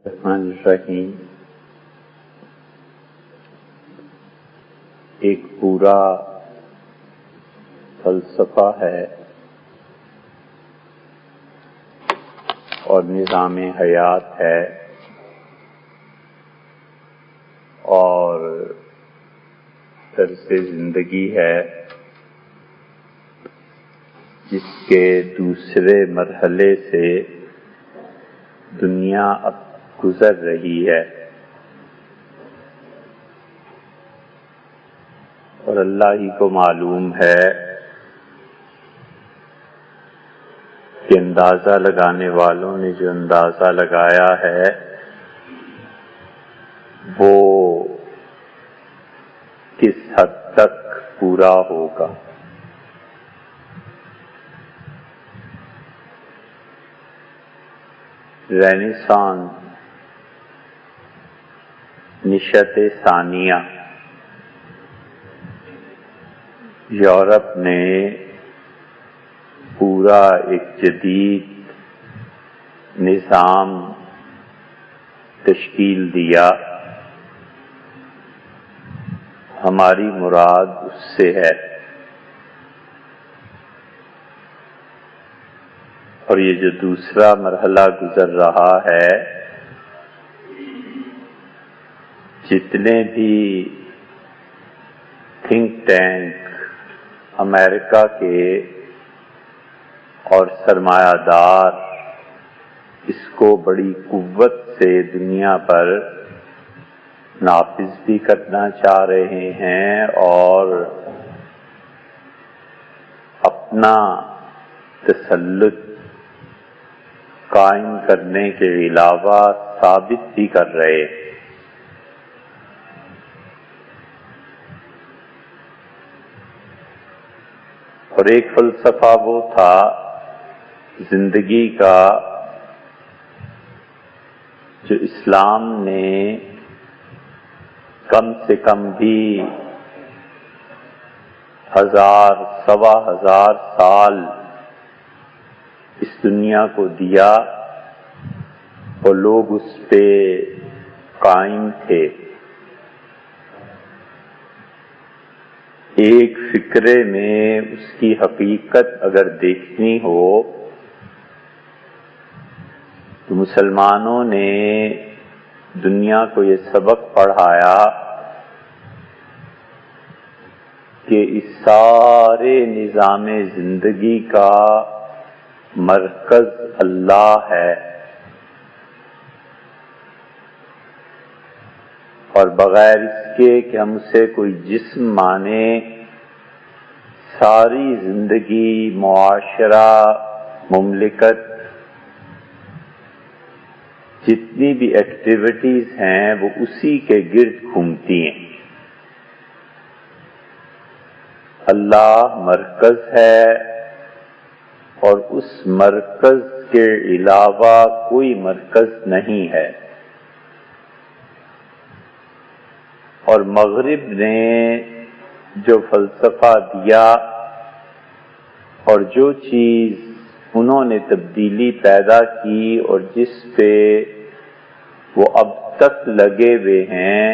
الرحمن الرحیم ایک پورا فلسفہ ہے اور نظام حیات ہے اور طرز زندگی ہے جس کے دوسرے مرحلے سے دنیا اب گزر رہی ہے، اور اللہ ہی کو معلوم ہے کہ اندازہ لگانے والوں نے جو اندازہ لگایا ہے وہ کس حد تک پورا ہوگا۔ رینیسانس نشأت ثانیہ یورپ نے پورا ایک جدید نظام تشکیل دیا، ہماری مراد اس سے ہے، اور یہ جو دوسرا مرحلہ گزر رہا ہے، جتنے بھی تھنک ٹینک امریکہ کے اور سرمایہ دار اس کو بڑی قوت سے دنیا پر نافذ بھی کرنا چاہ رہے ہیں اور اپنا تسلط قائم کرنے کے علاوہ ثابت بھی کر رہے ہیں۔ اور ایک فلسفہ وہ تھا زندگی کا جو اسلام نے کم سے کم بھی 1000 سوا ہزار سال اس دنیا کو دیا اور لوگ اس پہ قائم تھے۔ ایک فکرے میں اس کی حقیقت اگر دیکھنی ہو تو مسلمانوں نے دنیا کو یہ سبق پڑھایا کہ اس سارے نظام زندگی کا مرکز اللہ ہے، اور بغیر اس کے کہ ہم اسے کوئی جسم مانے، ساری زندگی، معاشرہ، مملکت، جتنی بھی ایکٹیویٹیز ہیں وہ اسی کے گرد گھومتی ہیں۔ اللہ مرکز ہے اور اس مرکز کے علاوہ کوئی مرکز نہیں ہے، اور مغرب نے جو فلسفہ دیا اور جو چیز انہوں نے تبدیلی پیدا کی اور جس پہ وہ اب تک لگے ہوئے ہیں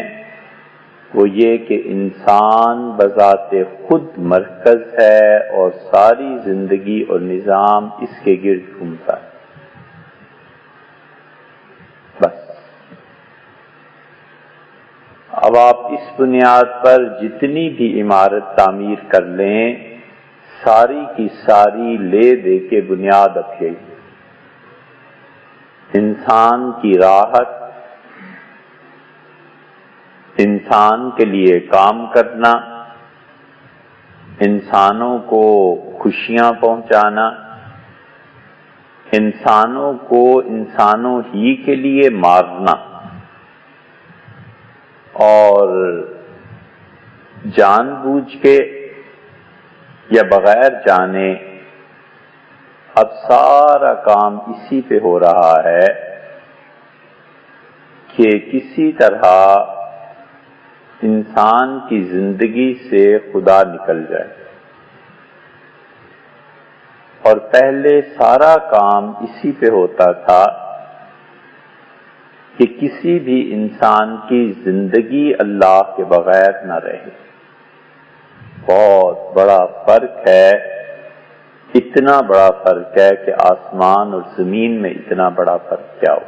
وہ یہ کہ انسان بذات خود مرکز ہے اور ساری زندگی اور نظام اس کے گرد گھومتا ہے۔ بس اب آپ اس بنیاد پر جتنی بھی عمارت تعمیر کر لیں، ساری کی ساری لے دے کے بنیاد رکھے، انسان کی راحت، انسان کے لیے کام کرنا، انسانوں کو خوشیاں پہنچانا، انسانوں کو انسانوں ہی کے لیے مارنا، اور جان بوجھ کے یا بغیر جانے اب سارا کام اسی پہ ہو رہا ہے کہ کسی طرح انسان کی زندگی سے خدا نکل جائے، اور پہلے سارا کام اسی پہ ہوتا تھا کہ کسی بھی انسان کی زندگی اللہ کے بغیر نہ رہے. بہت بڑا فرق ہے، اتنا بڑا فرق ہے کہ آسمان اور زمین میں اتنا بڑا فرق کیا ہو.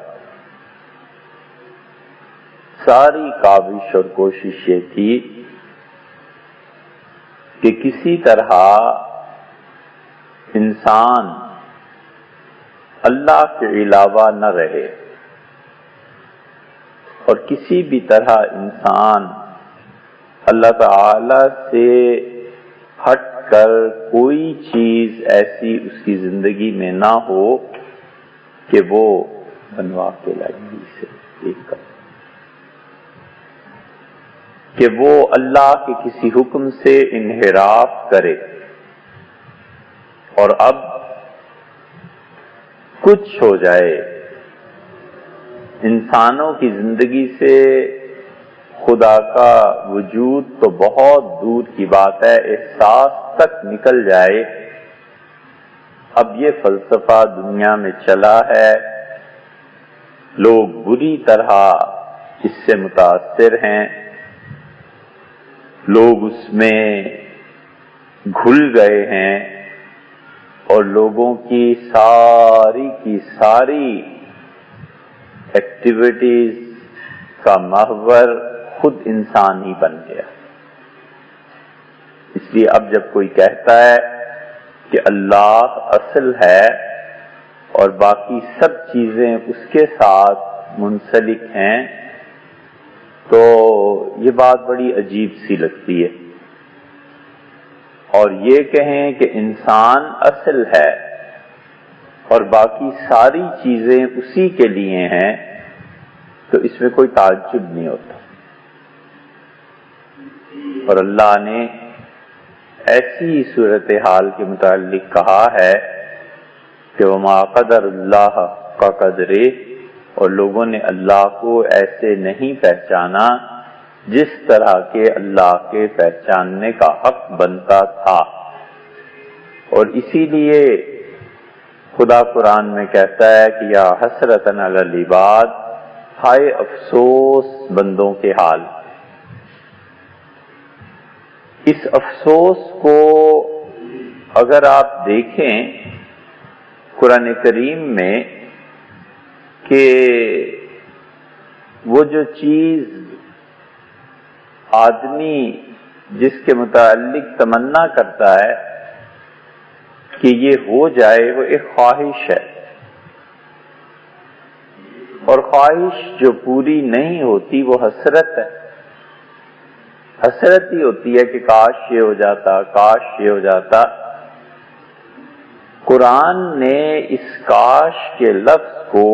ساری کاوش اور کوشش یہ تھی کہ کسی طرح انسان اللہ کے علاوہ نہ رہے، اور کسی بھی طرح انسان اللہ تعالی سے ہٹ کر کوئی چیز ایسی اس کی زندگی میں نہ ہو کہ وہ بنوا کے لائے سے ایک کر، کہ وہ اللہ کے کسی حکم سے انحراف کرے. اور اب کچھ ہو جائے، انسانوں کی زندگی سے خدا کا وجود تو بہت دور کی بات ہے، احساس تک نکل جائے. اب یہ فلسفہ دنیا میں چلا ہے، لوگ بری طرح اس سے متاثر ہیں، لوگ اس میں گھل گئے ہیں، اور لوگوں کی ساری ایکٹیویٹیز کا محور خود انسان ہی بن گیا. اس لیے اب جب کوئی کہتا ہے کہ اللہ اصل ہے اور باقی سب چیزیں اس کے ساتھ منسلک ہیں، تو یہ بات بڑی عجیب سی لگتی ہے. اور یہ کہیں کہ انسان اصل ہے اور باقی ساری چیزیں اسی کے لیے ہیں، تو اس میں کوئی تعجب نہیں ہوتا. اور اللہ نے ایسی صورتحال کے متعلق کہا ہے کہ وما قدر اللہ کا قدرے، اور لوگوں نے اللہ کو ایسے نہیں پہچانا جس طرح کے اللہ کے پہچاننے کا حق بنتا تھا. اور اسی لیے خدا قرآن میں کہتا ہے کہ یا حسرتن علی العباد، ہائے افسوس بندوں کے حال. اس افسوس کو اگر آپ دیکھیں قرآن کریم میں کہ وہ جو چیز آدمی جس کے متعلق تمنا کرتا ہے کہ یہ ہو جائے، وہ ایک خواہش ہے، اور خواہش جو پوری نہیں ہوتی وہ حسرت ہے. حسرت ہی ہوتی ہے کہ کاش یہ ہو جاتا، کاش یہ ہو جاتا. قرآن نے اس کاش کے لفظ کو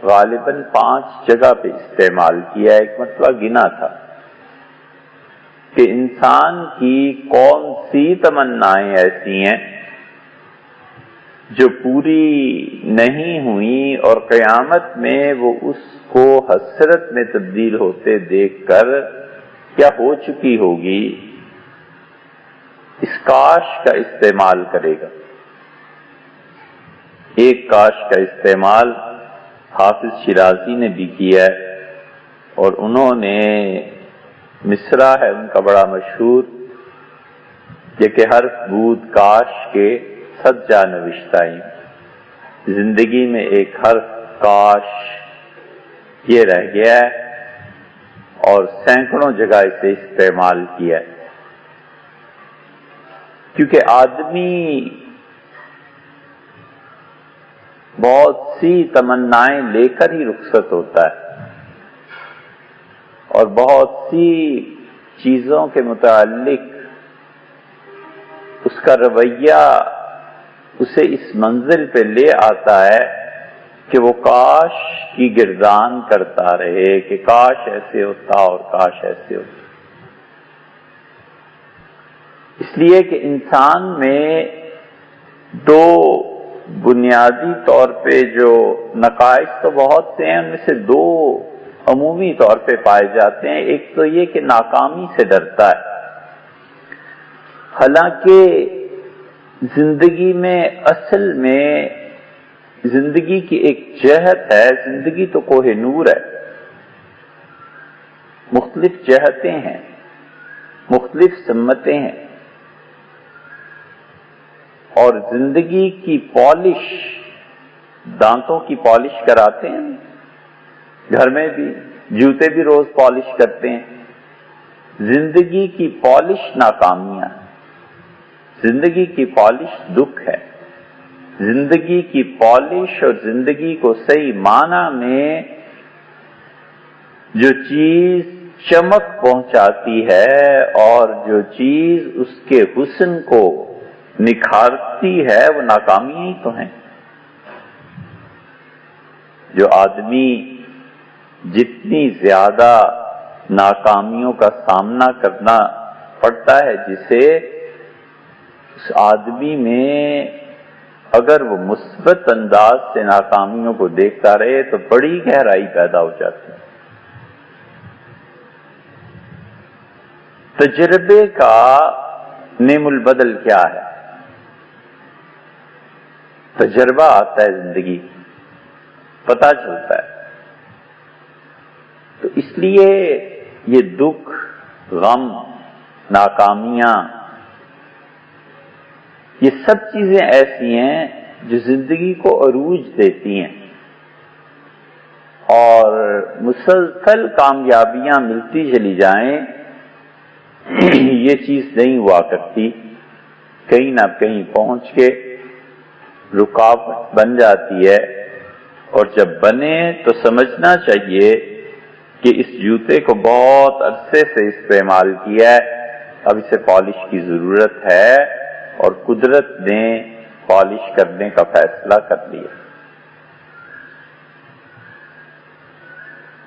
غالباً 5 جگہ پہ استعمال کیا. ایک مرتبہ گنا تھا کہ انسان کی کون سی تمنائیں ایسی ہیں جو پوری نہیں ہوئی، اور قیامت میں وہ اس کو حسرت میں تبدیل ہوتے دیکھ کر کیا ہو چکی ہوگی، اس کاش کا استعمال کرے گا. ایک کاش کا استعمال حافظ شیرازی نے بھی کیا ہے، اور انہوں نے مصرع ہے ان کا بڑا مشہور، یہ کہ حرف بود کاش کے 100 جا نوشتائیں. زندگی میں ایک حرف کاش یہ رہ گیا ہے، اور سینکڑوں جگہ اسے استعمال کیا ہے. کیونکہ آدمی بہت سی تمنائیں لے کر ہی رخصت ہوتا ہے، اور بہت سی چیزوں کے متعلق اس کا رویہ اسے اس منزل پہ لے آتا ہے کہ وہ کاش کی گردان کرتا رہے کہ کاش ایسے ہوتا اور کاش ایسے ہوتا. اس لیے کہ انسان میں 2 بنیادی طور پہ جو نقائص تو بہت سے ہیں، ان میں سے 2 عمومی طور پہ پائے جاتے ہیں. ایک تو یہ کہ ناکامی سے ڈرتا ہے. حالانکہ زندگی میں اصل میں زندگی کی ایک جہت ہے، زندگی تو کوہ نور ہے، مختلف جہتیں ہیں، مختلف سمتیں ہیں، اور زندگی کی پالش، دانتوں کی پالش کراتے ہیں، گھر میں بھی جوتے بھی روز پالش کرتے ہیں۔ زندگی کی پالش ناکامیاں، زندگی کی پالش دکھ ہے، زندگی کی پالش اور زندگی کو صحیح معنی میں جو چیز چمک پہنچاتی ہے اور جو چیز اس کے حسن کو نکھارتی ہے وہ ناکامیاں ہی تو ہیں۔ جو آدمی جتنی زیادہ ناکامیوں کا سامنا کرنا پڑتا ہے جسے، اس آدمی میں اگر وہ مثبت انداز سے ناکامیوں کو دیکھتا رہے تو بڑی گہرائی پیدا ہو جاتی ہے۔ تجربے کا نعم البدل کیا ہے؟ تجربہ آتا ہے، زندگی پتہ چلتا ہے۔ تو اس لیے یہ دکھ، غم، ناکامیاں، یہ سب چیزیں ایسی ہیں جو زندگی کو عروج دیتی ہیں، اور مسلسل کامیابیاں ملتی چلی جائیں یہ چیز نہیں ہوا کرتی، کہیں نہ کہیں پہنچ کے رکاوٹ بن جاتی ہے، اور جب بنے تو سمجھنا چاہیے کہ اس جوتے کو بہت عرصے سے استعمال کیا ہے، اب اسے پالش کی ضرورت ہے، اور قدرت نے پالش کرنے کا فیصلہ کر لیا۔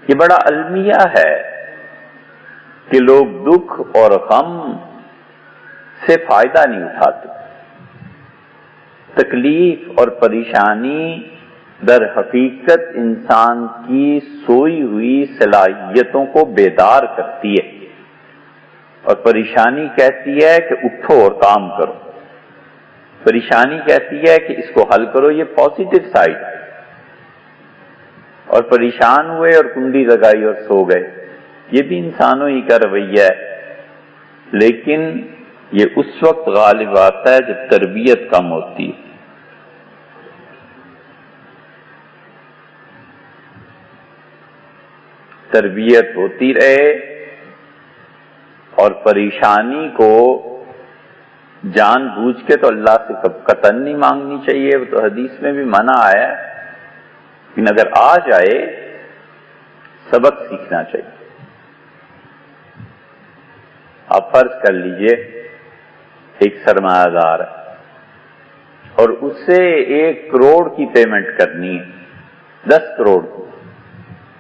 یہ بڑا المیہ ہے کہ لوگ دکھ اور غم سے فائدہ نہیں اٹھاتے۔ تکلیف اور پریشانی در حقیقت انسان کی سوئی ہوئی صلاحیتوں کو بیدار کرتی ہے، اور پریشانی کہتی ہے کہ اٹھو اور کام کرو، پریشانی کہتی ہے کہ اس کو حل کرو، یہ پازیٹو سائیڈ ہے۔ اور پریشان ہوئے اور کنڈی لگائی اور سو گئے، یہ بھی انسانوں ہی کا رویہ ہے، لیکن یہ اس وقت غالب آتا ہے جب تربیت کم ہوتی ہے۔ تربیت ہوتی رہے اور پریشانی کو جان بوجھ کے تو اللہ سے قطعاً نہیں مانگنی چاہیے، وہ تو حدیث میں بھی منع آیا ہے، لیکن اگر آ جائے سبق سیکھنا چاہیے۔ آپ فرض کر لیجئے ایک سرمایہ دار ہے اور اسے 1 کروڑ کی پیمنٹ کرنی ہے، 10 کروڑ کی۔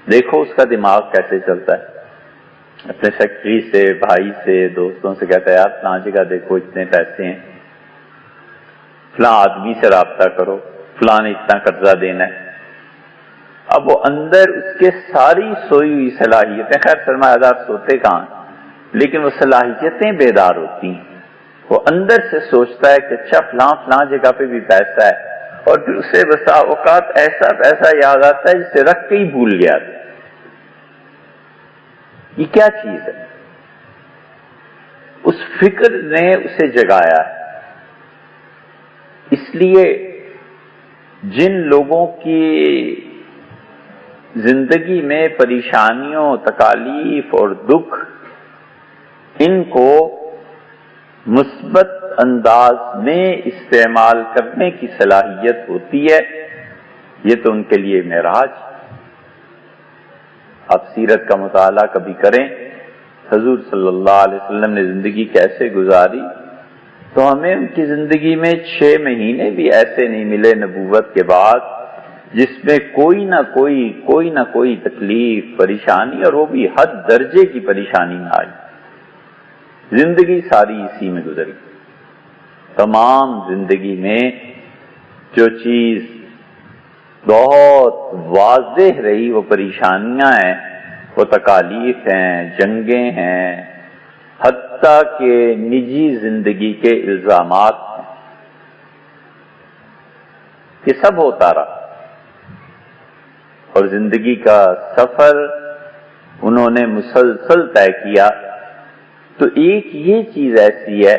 دیکھو اس کا دماغ کیسے چلتا ہے، اپنے سیکٹری سے، بھائی سے، دوستوں سے کہتا ہے یار فلاں جگہ دیکھو اتنے پیسے ہیں، فلاں آدمی سے رابطہ کرو، فلاں نے اتنا قرضہ دینا ہے۔ اب وہ اندر اس کے ساری سوئی ہوئی صلاحیتیں، خیر سرمایہ دار سوتے کہاں، لیکن وہ صلاحیتیں بیدار ہوتی ہیں، وہ اندر سے سوچتا ہے کہ اچھا فلاں جگہ پہ بھی پیسہ ہے، اور پھر اسے بسا اوقات ایسا پیسہ یاد آتا ہے جسے رکھ کے ہی بھول گیا تھا۔ یہ کیا چیز ہے؟ اس فکر نے اسے جگایا ہے۔ اس لیے جن لوگوں کی زندگی میں پریشانیوں، تکالیف اور دکھ، ان کو مثبت انداز میں استعمال کرنے کی صلاحیت ہوتی ہے، یہ تو ان کے لیے معراج۔ آپ سیرت کا مطالعہ کبھی کریں، حضور صلی اللہ علیہ وسلم نے زندگی کیسے گزاری، تو ہمیں ان کی زندگی میں 6 مہینے بھی ایسے نہیں ملے نبوت کے بعد جس میں کوئی نہ کوئی تکلیف، پریشانی، اور وہ بھی حد درجے کی پریشانی نہ آئی۔ زندگی ساری اسی میں گزری۔ تمام زندگی میں جو چیز بہت واضح رہی وہ پریشانیاں ہیں، وہ تکالیف ہیں، جنگیں ہیں، حتیٰ کہ نجی زندگی کے الزامات ہیں، یہ سب ہوتا رہا۔ اور زندگی کا سفر انہوں نے مسلسل طے کیا، تو ایک یہ چیز ایسی ہے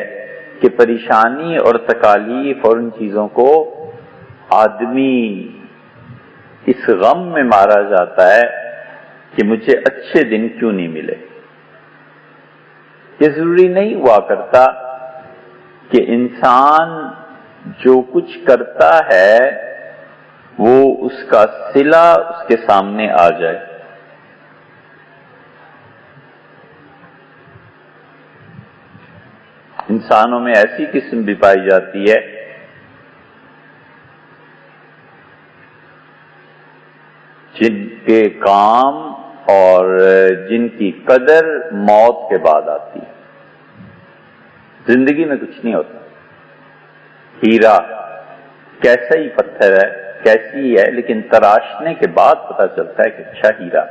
کہ پریشانی اور تکالیف اور ان چیزوں کو آدمی اس غم میں مارا جاتا ہے کہ مجھے اچھے دن کیوں نہیں ملے۔ یہ ضروری نہیں ہوا کرتا کہ انسان جو کچھ کرتا ہے وہ اس کا صلہ اس کے سامنے آ جائے۔ انسانوں میں ایسی قسم بھی پائی جاتی ہے جن کے کام اور جن کی قدر موت کے بعد آتی ہے۔ زندگی میں کچھ نہیں ہوتا۔ ہیرا کیسا ہی پتھر ہے، کیسی ہے، لیکن تراشنے کے بعد پتہ چلتا ہے کہ اچھا ہیرا۔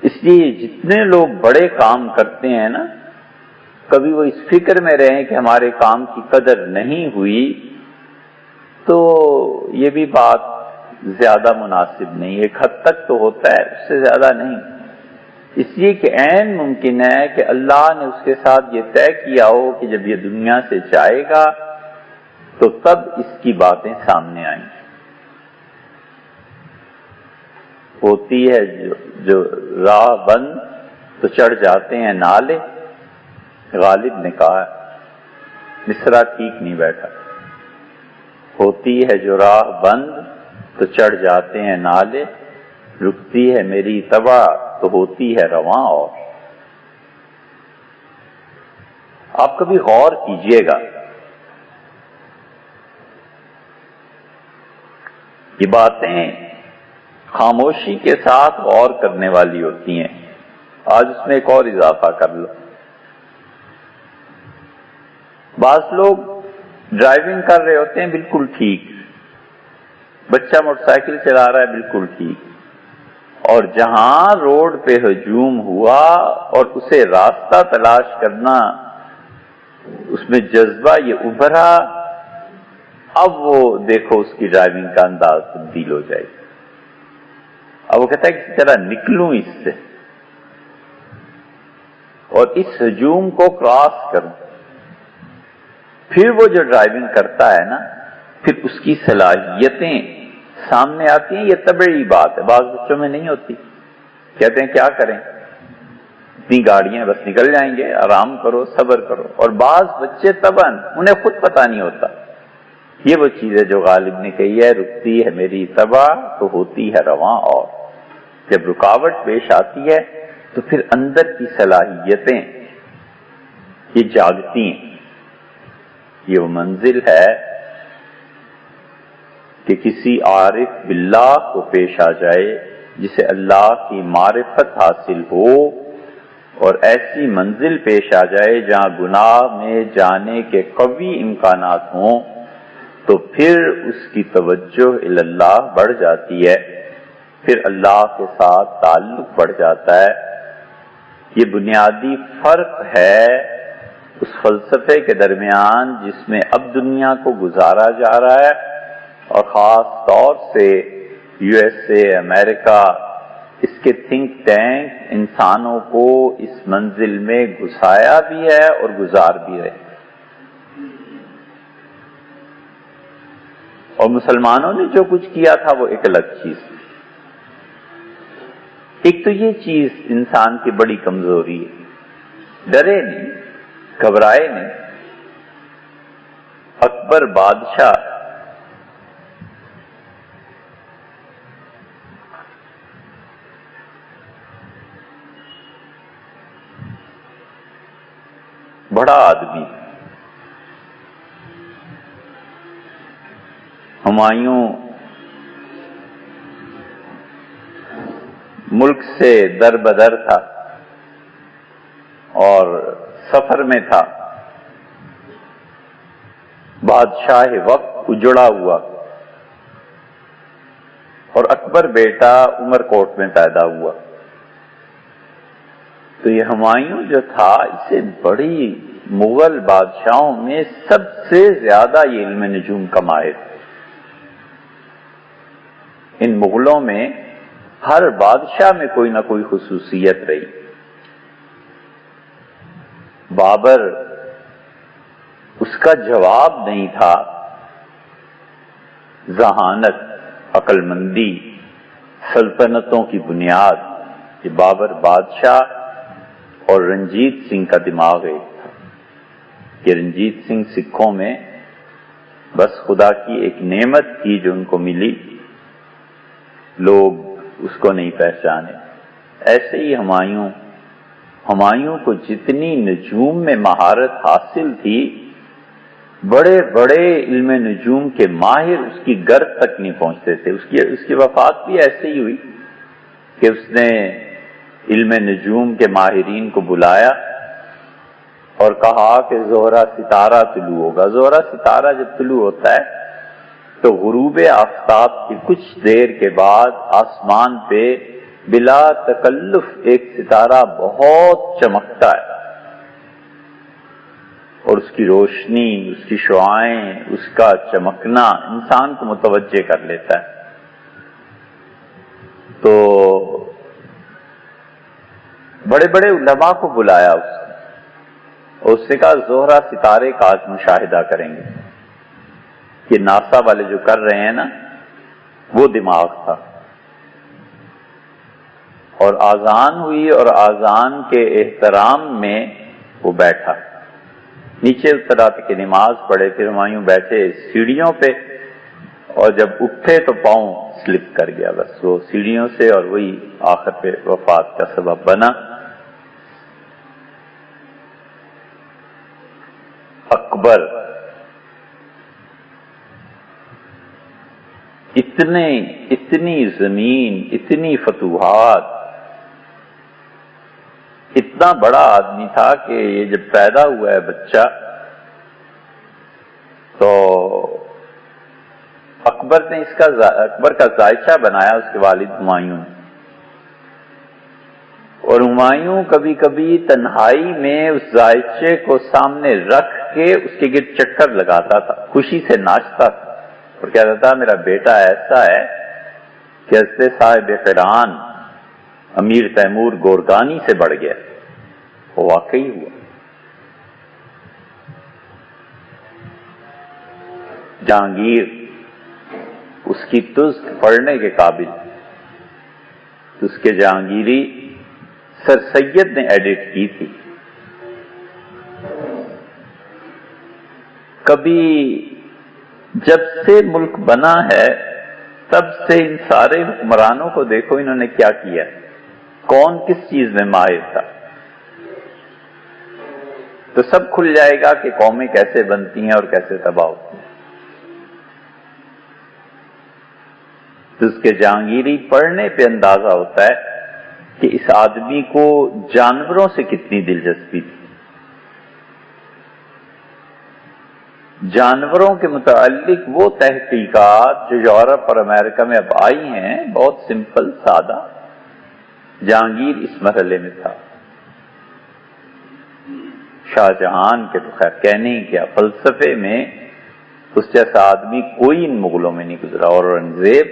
اس لیے جتنے لوگ بڑے کام کرتے ہیں نا، کبھی وہ اس فکر میں رہیں کہ ہمارے کام کی قدر نہیں ہوئی، تو یہ بھی بات زیادہ مناسب نہیں۔ ایک حد تک تو ہوتا ہے، اس سے زیادہ نہیں۔ اس لیے کہ عین ممکن ہے کہ اللہ نے اس کے ساتھ یہ طے کیا ہو کہ جب یہ دنیا سے جائے گا تو تب اس کی باتیں سامنے آئیں گی۔ ہوتی ہے جو راہ بند تو چڑھ جاتے ہیں نالے، غالب نے کہا مصرع ٹھیک نہیں بیٹھا۔ ہوتی ہے جو راہ بند تو چڑھ جاتے ہیں نالے، رکتی ہے میری تبع تو ہوتی ہے رواں۔ اور آپ کبھی غور کیجئے گا، یہ باتیں خاموشی کے ساتھ غور کرنے والی ہوتی ہیں۔ آج اس میں ایک اور اضافہ کر لو۔ بعض لوگ ڈرائیونگ کر رہے ہوتے ہیں بالکل ٹھیک، بچہ موٹر سائیکل چلا رہا ہے بالکل ٹھیک، اور جہاں روڈ پہ ہجوم ہوا اور اسے راستہ تلاش کرنا، اس میں جذبہ یہ ابھرا، اب وہ دیکھو اس کی ڈرائیونگ کا انداز تبدیل ہو جائے گا۔ اب وہ کہتا ہے کسی طرح نکلوں اس سے اور اس ہجوم کو کراس کروں۔ پھر وہ جو ڈرائیونگ کرتا ہے نا، پھر اس کی صلاحیتیں سامنے آتی ہیں۔ یہ طبعی بات ہے، بعض بچوں میں نہیں ہوتی۔ کہتے ہیں کیا کریں، اتنی گاڑیاں بس نکل جائیں گے، آرام کرو، صبر کرو۔ اور بعض بچے طبعاً انہیں خود پتہ نہیں ہوتا۔ یہ وہ چیز ہے جو غالب نے کہی ہے، رکتی ہے میری تبع تو ہوتی ہے رواں۔ اور جب رکاوٹ پیش آتی ہے تو پھر اندر کی صلاحیتیں یہ جاگتی ہیں۔ یہ وہ منزل ہے کہ کسی عارف باللہ کو پیش آ جائے جسے اللہ کی معرفت حاصل ہو، اور ایسی منزل پیش آ جائے جہاں گناہ میں جانے کے قوی امکانات ہوں، تو پھر اس کی توجہ اللہ بڑھ جاتی ہے، پھر اللہ کے ساتھ تعلق بڑھ جاتا ہے۔ یہ بنیادی فرق ہے اس فلسفے کے درمیان جس میں اب دنیا کو گزارا جا رہا ہے، اور خاص طور سے یو ایس اے، امریکہ، اس کے تھنک ٹینک انسانوں کو اس منزل میں گھسایا بھی ہے اور گزار بھی رہے۔ اور مسلمانوں نے جو کچھ کیا تھا وہ ایک الگ چیز تھی۔ ایک تو یہ چیز انسان کی بڑی کمزوری ہے، ڈرے نہیں، گھبرائے نہیں۔ اکبر بادشاہ بڑا آدمی، ہمایوں ملک سے در بدر تھا اور سفر میں تھا، بادشاہ وقت اجڑا ہوا، اور اکبر بیٹا عمر کوٹ میں پیدا ہوا۔ تو یہ ہمایوں جو تھا، اسے بڑی مغل بادشاہوں میں سب سے زیادہ یہ علم نجوم کا ماہر۔ ان مغلوں میں ہر بادشاہ میں کوئی نہ کوئی خصوصیت رہی. بابر اس کا جواب نہیں تھا ذہانت، عقل مندی، سلطنتوں کی بنیاد. کہ بابر بادشاہ اور رنجیت سنگھ کا دماغ ایک تھا. کہ رنجیت سنگھ سکھوں میں بس خدا کی ایک نعمت تھی جو ان کو ملی، لوگ اس کو نہیں پہچانے. ایسے ہی ہمایوں کو جتنی نجوم میں مہارت حاصل تھی، بڑے بڑے علم نجوم کے ماہر اس کی گرد تک نہیں پہنچتے تھے. اس کی وفات بھی ایسے ہی ہوئی کہ اس نے علم نجوم کے ماہرین کو بلایا اور کہا کہ زہرہ ستارہ طلوع ہوگا. زہرہ ستارہ جب طلوع ہوتا ہے تو غروب آفتاب کی کچھ دیر کے بعد آسمان پہ بلا تکلف ایک ستارہ بہت چمکتا ہے، اور اس کی روشنی، اس کی شعاعیں، اس کا چمکنا انسان کو متوجہ کر لیتا ہے. تو بڑے بڑے علماء کو بلایا اور اس سے کہا زہرہ ستارے کا آج مشاہدہ کریں گے. کہ ناسا والے جو کر رہے ہیں نا، وہ دماغ تھا. اور آذان ہوئی اور آذان کے احترام میں وہ بیٹھا، نیچے اتر آتے کہ نماز پڑھے. پھر ہمایوں بیٹھے سیڑھیوں پہ، اور جب اٹھے تو پاؤں سلپ کر گیا بس وہ سیڑھیوں سے، اور وہی آخر پہ وفات کا سبب بنا. اکبر اتنی زمین، اتنی فتوحات، اتنا بڑا آدمی تھا کہ یہ جب پیدا ہوا ہے بچہ تو اکبر نے اکبر کا ذائچہ بنایا اس کے والد ہمایوں نے. اور ہمایوں کبھی کبھی تنہائی میں اس ذائچے کو سامنے رکھ کے اس کے گرد چکر لگاتا تھا، خوشی سے ناچتا تھا اور کہتا تھا میرا بیٹا ایسا ہے کہ حضرت صاحب قرآن امیر تیمور گورگانی سے بڑھ گیا. وہ واقعی ہوا. جہانگیر اس کی تزک پڑھنے کے قابل، اس کے جہانگیری سر سید نے ایڈٹ کی تھی. کبھی جب سے ملک بنا ہے تب سے ان سارے حکمرانوں کو دیکھو انہوں نے کیا کیا، کون کس چیز میں ماہر تھا. تو سب کھل جائے گا کہ قومیں کیسے بنتی ہیں اور کیسے تباہ ہوتی ہیں. تو اس کے جہانگیری پڑھنے پہ اندازہ ہوتا ہے کہ اس آدمی کو جانوروں سے کتنی دلچسپی تھی. جانوروں کے متعلق وہ تحقیقات جو یورپ اور امریکہ میں اب آئی ہیں بہت سمپل سادہ، جہانگیر اس مرحلے میں تھا. شاہ جہان کے تو خیر کہنے ہی کیا، فلسفے میں اس جیسا آدمی کوئی ان مغلوں میں نہیں گزرا. اور اورنگزیب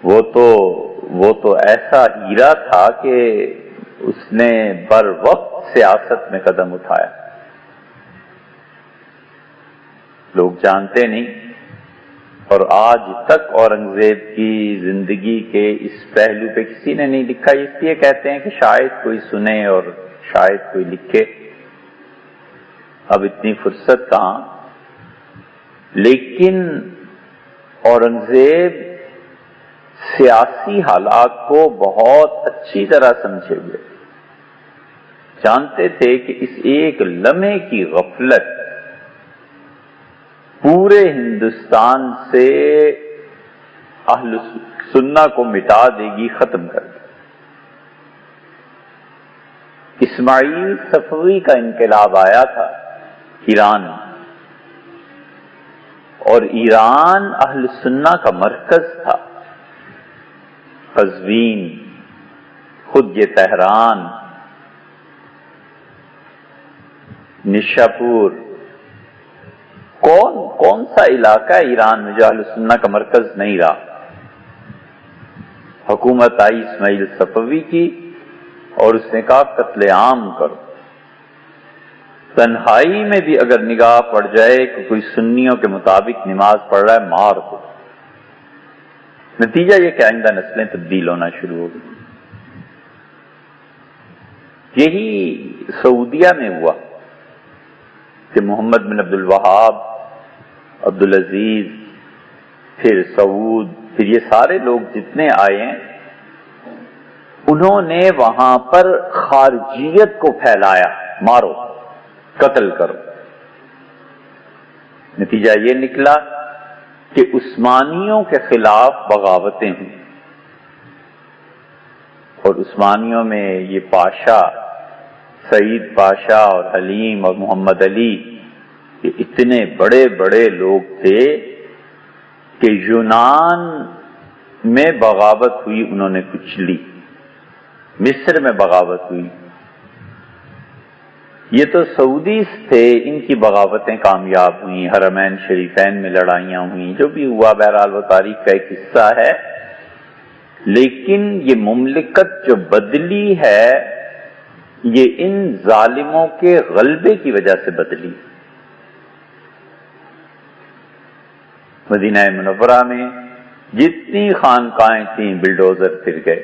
وہ تو ایسا ہیرا تھا کہ اس نے بر وقت سیاست میں قدم اٹھایا. لوگ جانتے نہیں، اور آج تک اورنگزیب کی زندگی کے اس پہلو پہ کسی نے نہیں لکھا. اس لیے کہتے ہیں کہ شاید کوئی سنے اور شاید کوئی لکھے، اب اتنی فرصت کہاں. لیکن اورنگزیب سیاسی حالات کو بہت اچھی طرح سمجھے ہوئے، جانتے تھے کہ اس ایک لمحے کی غفلت پورے ہندوستان سے اہل سنہ کو مٹا دے گی، ختم کر دے. اسماعیل صفوی کا انقلاب آیا تھا ایران میں، اور ایران اہل سنہ کا مرکز تھا. قزوین، خود یہ تہران، نشاپور، کون سا علاقہ ہے ایران میں جو اہل سنہ کا مرکز نہیں رہا. حکومت آئی اسماعیل صفوی کی اور اس نے کہا قتل عام کرو، تنہائی میں بھی اگر نگاہ پڑ جائے کہ کوئی سنیوں کے مطابق نماز پڑھ رہا ہے مار دو۔ نتیجہ یہ کہ آئندہ نسلیں تبدیل ہونا شروع ہو گئی۔ یہی سعودیہ میں ہوا کہ محمد بن عبد الوہاب، عبدالعزیز، پھر سعود، پھر یہ سارے لوگ جتنے آئے ہیں انہوں نے وہاں پر خارجیت کو پھیلایا، مارو، قتل کرو۔ نتیجہ یہ نکلا کہ عثمانیوں کے خلاف بغاوتیں ہوئیں، اور عثمانیوں میں یہ پاشا سعید پاشا اور حلیم اور محمد علی یہ اتنے بڑے بڑے لوگ تھے کہ یونان میں بغاوت ہوئی، انہوں نے کچلی، مصر میں بغاوت ہوئی۔ یہ تو سعودیز تھے، ان کی بغاوتیں کامیاب ہوئیں، حرمین شریفین میں لڑائیاں ہوئیں، جو بھی ہوا بہرحال وہ تاریخ کا ایک حصہ ہے۔ لیکن یہ مملکت جو بدلی ہے یہ ان ظالموں کے غلبے کی وجہ سے بدلی۔ مدینہ منورہ میں جتنی خانقاہیں تھیں بلڈوزر پھر گئے،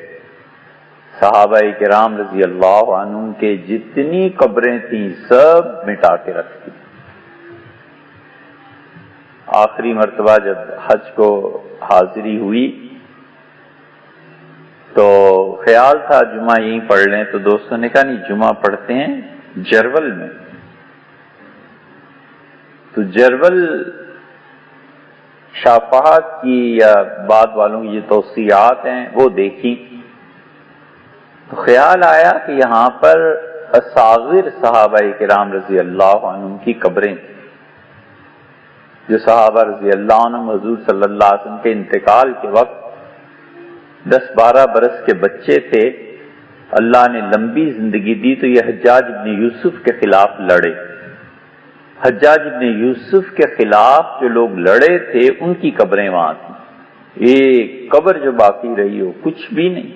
صحابہ کرام رضی اللہ عنہم کے جتنی قبریں تھیں سب مٹا کے رکھ دی۔ آخری مرتبہ جب حج کو حاضری ہوئی تو خیال تھا جمعہ یہیں پڑھ لیں، تو دوستوں نے کہا نہیں جمعہ پڑھتے ہیں جرول میں۔ تو جرول شافعات کی یا بعد والوں کی یہ توصیات ہیں وہ دیکھی تو خیال آیا کہ یہاں پر اصاغر صحابہ کرام رضی اللہ عنہم کی قبریں تھیں، جو صحابہ رضی اللہ عنہم حضور صلی اللہ علیہ وسلم کے انتقال کے وقت 10-12 برس کے بچے تھے، اللہ نے لمبی زندگی دی تو یہ حجاج ابن یوسف کے خلاف لڑے۔ حجاج ابن یوسف کے خلاف جو لوگ لڑے تھے ان کی قبریں وہاں تھیں، ایک قبر جو باقی رہی ہو کچھ بھی نہیں۔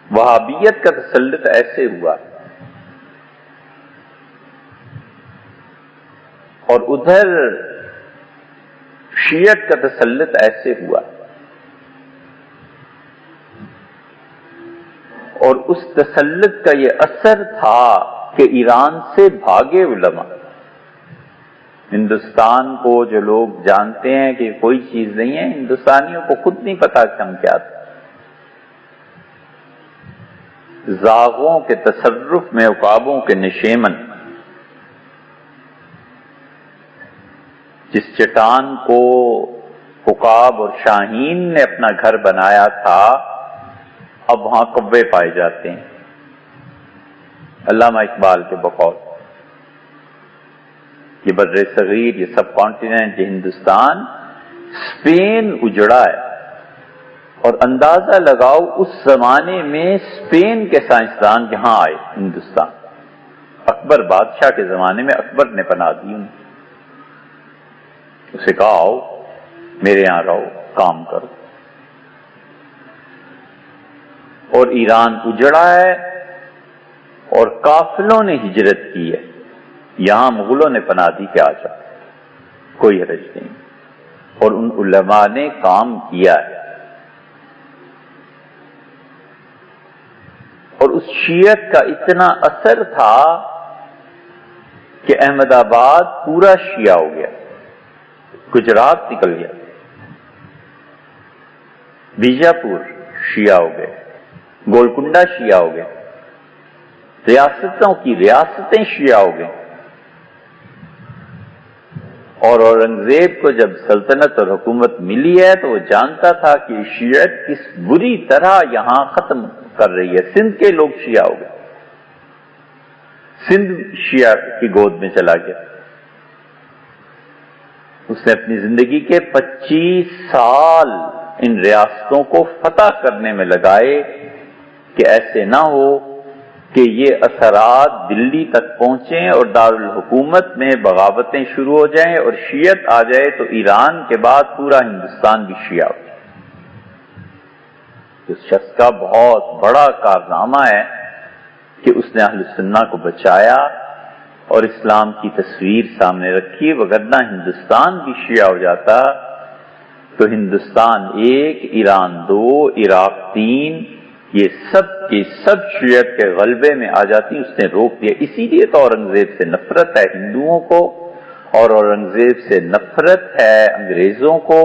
وہابیت کا تسلط ایسے ہوا اور ادھر شیعت کا تسلط ایسے ہوا، اور اس تسلط کا یہ اثر تھا کہ ایران سے بھاگے علماء۔ ہندوستان کو جو لوگ جانتے ہیں کہ کوئی چیز نہیں ہے، ہندوستانیوں کو خود نہیں پتا کہ ہم کیا تھے۔ زاغوں کے تصرف میں عقابوں کے نشیمن، جس چٹان کو عقاب اور شاہین نے اپنا گھر بنایا تھا اب وہاں کبے پائے جاتے ہیں۔ علامہ اقبال کے بقول یہ بر صغیر، یہ سب کانٹیننٹ، یہ ہندوستان، اسپین اجڑا ہے، اور اندازہ لگاؤ اس زمانے میں اسپین کے سائنسدان یہاں آئے ہندوستان، اکبر بادشاہ کے زمانے میں اکبر نے پناہ دی انہیں، اسے کہا آؤ میرے یہاں رہو کام کرو، اور ایران اجڑا ہے اور قافلوں نے ہجرت کی ہے، یہاں مغلوں نے پناہ دی کہ آ جاؤ، کوئی حرج نہیں، اور ان علماء نے کام کیا ہے۔ اور اس شیعت کا اتنا اثر تھا کہ احمد آباد پورا شیعہ ہو گیا، گجرات نکل گیا، بیجاپور شیعہ ہو گئے، گولکنڈہ شیعہ ہو گئے، ریاستوں کی ریاستیں شیعہ ہو گئیں، اور اورنگزیب کو جب سلطنت اور حکومت ملی ہے تو وہ جانتا تھا کہ شیعت کس بری طرح یہاں ختم کر رہی ہے۔ سندھ کے لوگ شیعہ ہو گئے، سندھ شیعہ کی گود میں چلا گیا۔ اس نے اپنی زندگی کے 25 سال ان ریاستوں کو فتح کرنے میں لگائے کہ ایسے نہ ہو کہ یہ اثرات دلی تک پہنچیں اور دارالحکومت میں بغاوتیں شروع ہو جائیں اور شیعت آ جائے تو ایران کے بعد پورا ہندوستان بھی شیعہ ہو جائے۔ اس شخص کا بہت بڑا کارنامہ ہے کہ اس نے اہل سنہ کو بچایا اور اسلام کی تصویر سامنے رکھی، وگرنہ ہندوستان بھی شیعہ ہو جاتا تو ہندوستان 1، ایران 2، عراق 3، یہ سب کی سب شیعت کے غلبے میں آ جاتی۔ اس نے روک دیا۔ اسی لیے تو اورنگزیب سے نفرت ہے ہندوؤں کو، اور اورنگزیب سے نفرت ہے انگریزوں کو،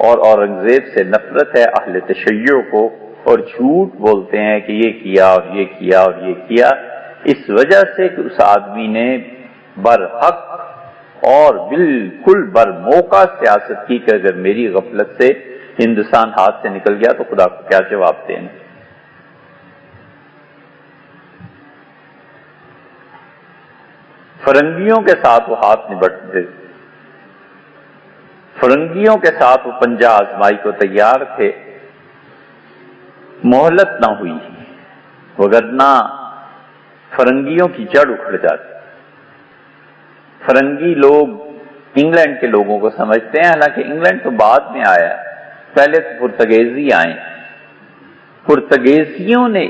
اور اورنگزیب سے نفرت ہے اہل تشیع کو، اور جھوٹ بولتے ہیں کہ یہ کیا اور یہ کیا اور یہ کیا، اس وجہ سے کہ اس آدمی نے برحق اور بالکل برموقع سیاست کی کہ اگر میری غفلت سے ہندوستان ہاتھ سے نکل گیا تو خدا کو کیا جواب دینا۔ فرنگیوں کے ساتھ وہ ہاتھ نبٹتے، فرنگیوں کے ساتھ وہ پنجہ آزمائی کو تیار تھے، مہلت نہ ہوئی، وگرنہ فرنگیوں کی جڑ اکھڑ جاتی۔ فرنگی لوگ انگلینڈ کے لوگوں کو سمجھتے ہیں، حالانکہ انگلینڈ تو بعد میں آیا، پہلے تو پرتگیزی آئے، پرتگیزیوں نے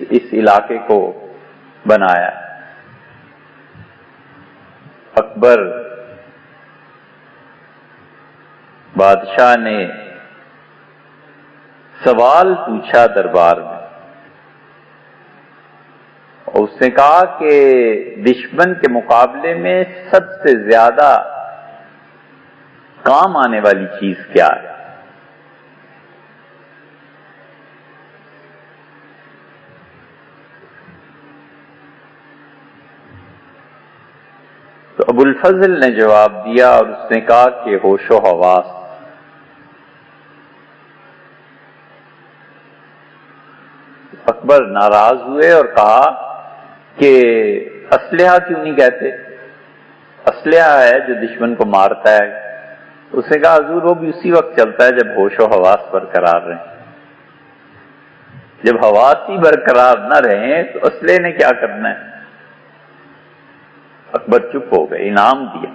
اس علاقے کو بنایا۔ اکبر بادشاہ نے سوال پوچھا دربار میں، اور اس نے کہا کہ دشمن کے مقابلے میں سب سے زیادہ کام آنے والی چیز کیا ہے؟ تو ابو الفضل نے جواب دیا اور اس نے کہا کہ ہوش و حواس۔ اکبر ناراض ہوئے اور کہا کہ اسلحہ کیوں نہیں کہتے؟ اسلحہ ہے جو دشمن کو مارتا ہے۔ اس نے کہا حضور وہ بھی اسی وقت چلتا ہے جب ہوش و حواس برقرار رہیں، جب حواس ہی برقرار نہ رہیں تو اسلحے نے کیا کرنا ہے؟ اکبر چپ ہو گئے، انعام دیا۔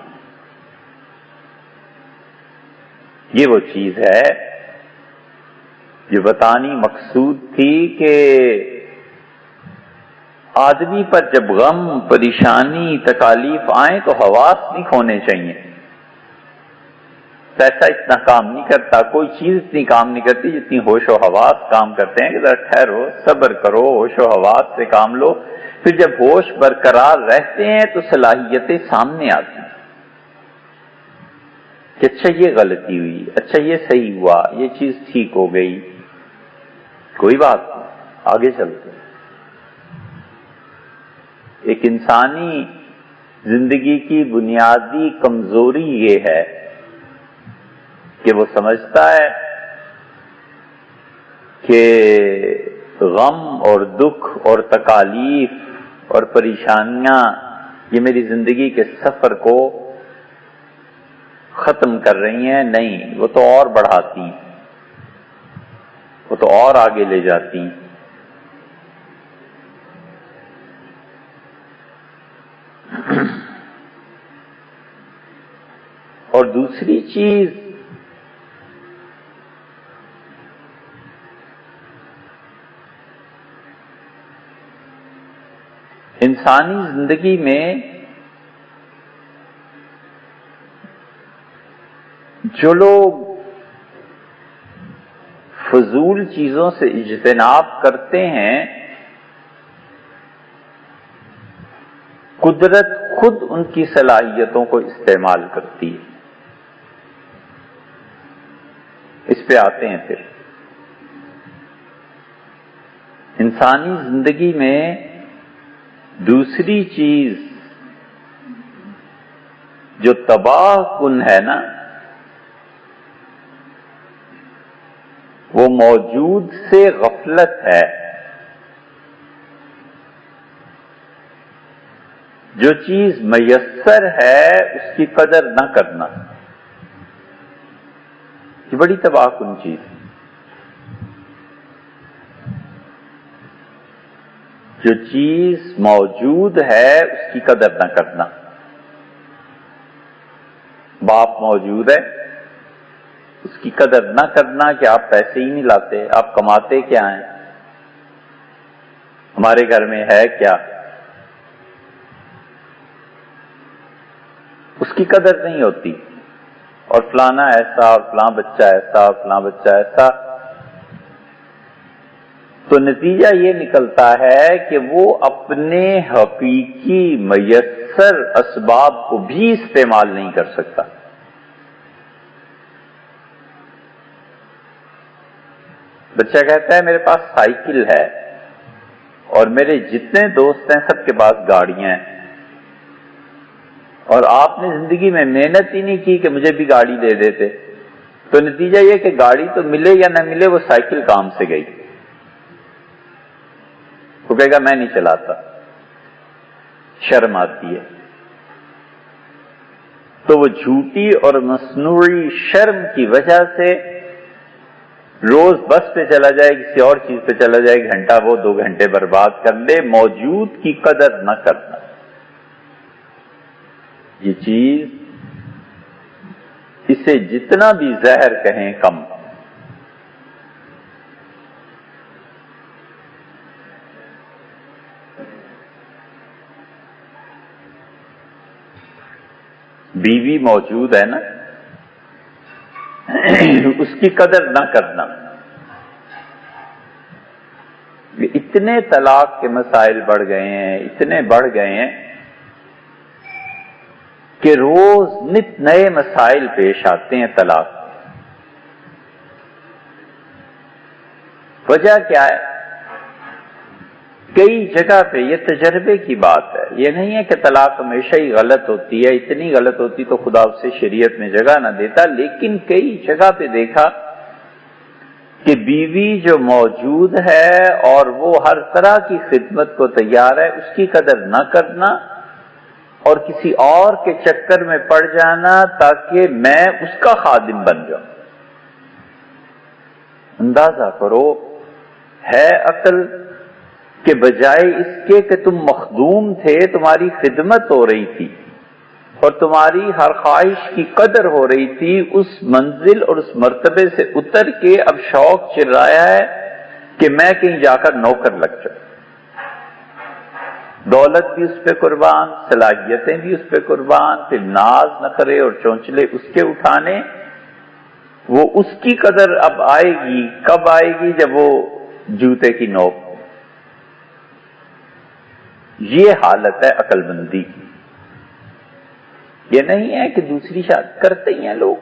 یہ وہ چیز ہے جو بتانی مقصود تھی کہ آدمی پر جب غم، پریشانی، تکالیف آئیں تو حواس نہیں کھونے چاہیے۔ پیسہ اتنا کام نہیں کرتا، کوئی چیز اتنی کام نہیں کرتی جتنی ہوش و حواس کام کرتے ہیں کہ ذرا ٹھہرو، صبر کرو، ہوش و حواس سے کام لو۔ پھر جب ہوش برقرار رہتے ہیں تو صلاحیتیں سامنے آتی ہیں کہ اچھا یہ غلطی ہوئی، اچھا یہ صحیح ہوا، یہ چیز ٹھیک ہو گئی، کوئی بات نہیں، آگے چلتے ہیں۔ ایک انسانی زندگی کی بنیادی کمزوری یہ ہے کہ وہ سمجھتا ہے کہ غم اور دکھ اور تکالیف اور پریشانیاں یہ میری زندگی کے سفر کو ختم کر رہی ہیں۔ نہیں، وہ تو اور بڑھاتی ہیں، وہ تو اور آگے لے جاتی ہیں۔ اور دوسری چیز انسانی زندگی میں جو لوگ فضول چیزوں سے اجتناب کرتے ہیں، قدرت خود ان کی صلاحیتوں کو استعمال کرتی ہے۔ اس پہ آتے ہیں پھر انسانی زندگی میں دوسری چیز جو تباہ کن ہے نا، وہ موجود سے غفلت ہے۔ جو چیز میسر ہے اس کی قدر نہ کرنا، یہ بڑی تباہ کن چیز ہے۔ جو چیز موجود ہے اس کی قدر نہ کرنا. باپ موجود ہے، اس کی قدر نہ کرنا کہ آپ پیسے ہی نہیں لاتے، آپ کماتے کیا ہیں، ہمارے گھر میں ہے کیا، اس کی قدر نہیں ہوتی. اور فلانا ایسا اور فلاں بچہ ایسا اور فلاں بچہ ایسا. تو نتیجہ یہ نکلتا ہے کہ وہ اپنے حقیقی میسر اسباب کو بھی استعمال نہیں کر سکتا. بچہ کہتا ہے میرے پاس سائیکل ہے اور میرے جتنے دوست ہیں سب کے پاس گاڑیاں ہیں، اور آپ نے زندگی میں محنت ہی نہیں کی کہ مجھے بھی گاڑی دے دیتے. تو نتیجہ یہ کہ گاڑی تو ملے یا نہ ملے، وہ سائیکل کام سے گئی. وہ کہے گا میں نہیں چلاتا، شرم آتی ہے. تو وہ جھوٹی اور مصنوعی شرم کی وجہ سے روز بس پہ چلا جائے، کسی اور چیز پہ چلا جائے، گھنٹہ وہ 2 گھنٹے برباد کر لے. موجود کی قدر نہ کرنا. یہ چیز اسے جتنا بھی زہر کہیں کم. بیوی موجود ہے نا، اس کی قدر نہ کرنا. اتنے طلاق کے مسائل بڑھ گئے ہیں، اتنے بڑھ گئے ہیں کہ روز نت نئے مسائل پیش آتے ہیں طلاق. وجہ کیا ہے؟ کئی جگہ پہ یہ تجربے کی بات ہے. یہ نہیں ہے کہ طلاق ہمیشہ ہی غلط ہوتی ہے، اتنی غلط ہوتی تو خدا اسے شریعت میں جگہ نہ دیتا. لیکن کئی جگہ پہ دیکھا کہ بیوی جو موجود ہے اور وہ ہر طرح کی خدمت کو تیار ہے، اس کی قدر نہ کرنا اور کسی اور کے چکر میں پڑ جانا تاکہ میں اس کا خادم بن جاؤں. اندازہ کرو، ہے عقل کہ بجائے اس کے کہ تم مخدوم تھے، تمہاری خدمت ہو رہی تھی اور تمہاری ہر خواہش کی قدر ہو رہی تھی، اس منزل اور اس مرتبے سے اتر کے اب شوق چل رہا ہے کہ میں کہیں جا کر نوکر لگ جاؤں. دولت بھی اس پہ قربان، صلاحیتیں بھی اس پہ قربان، پھر ناز نخرے اور چونچلے اس کے اٹھانے. وہ اس کی قدر اب آئے گی، کب آئے گی؟ جب وہ جوتے کی نوک. یہ حالت ہے عقل مندی کی. یہ نہیں ہے کہ دوسری شادی کرتے ہی ہیں لوگ،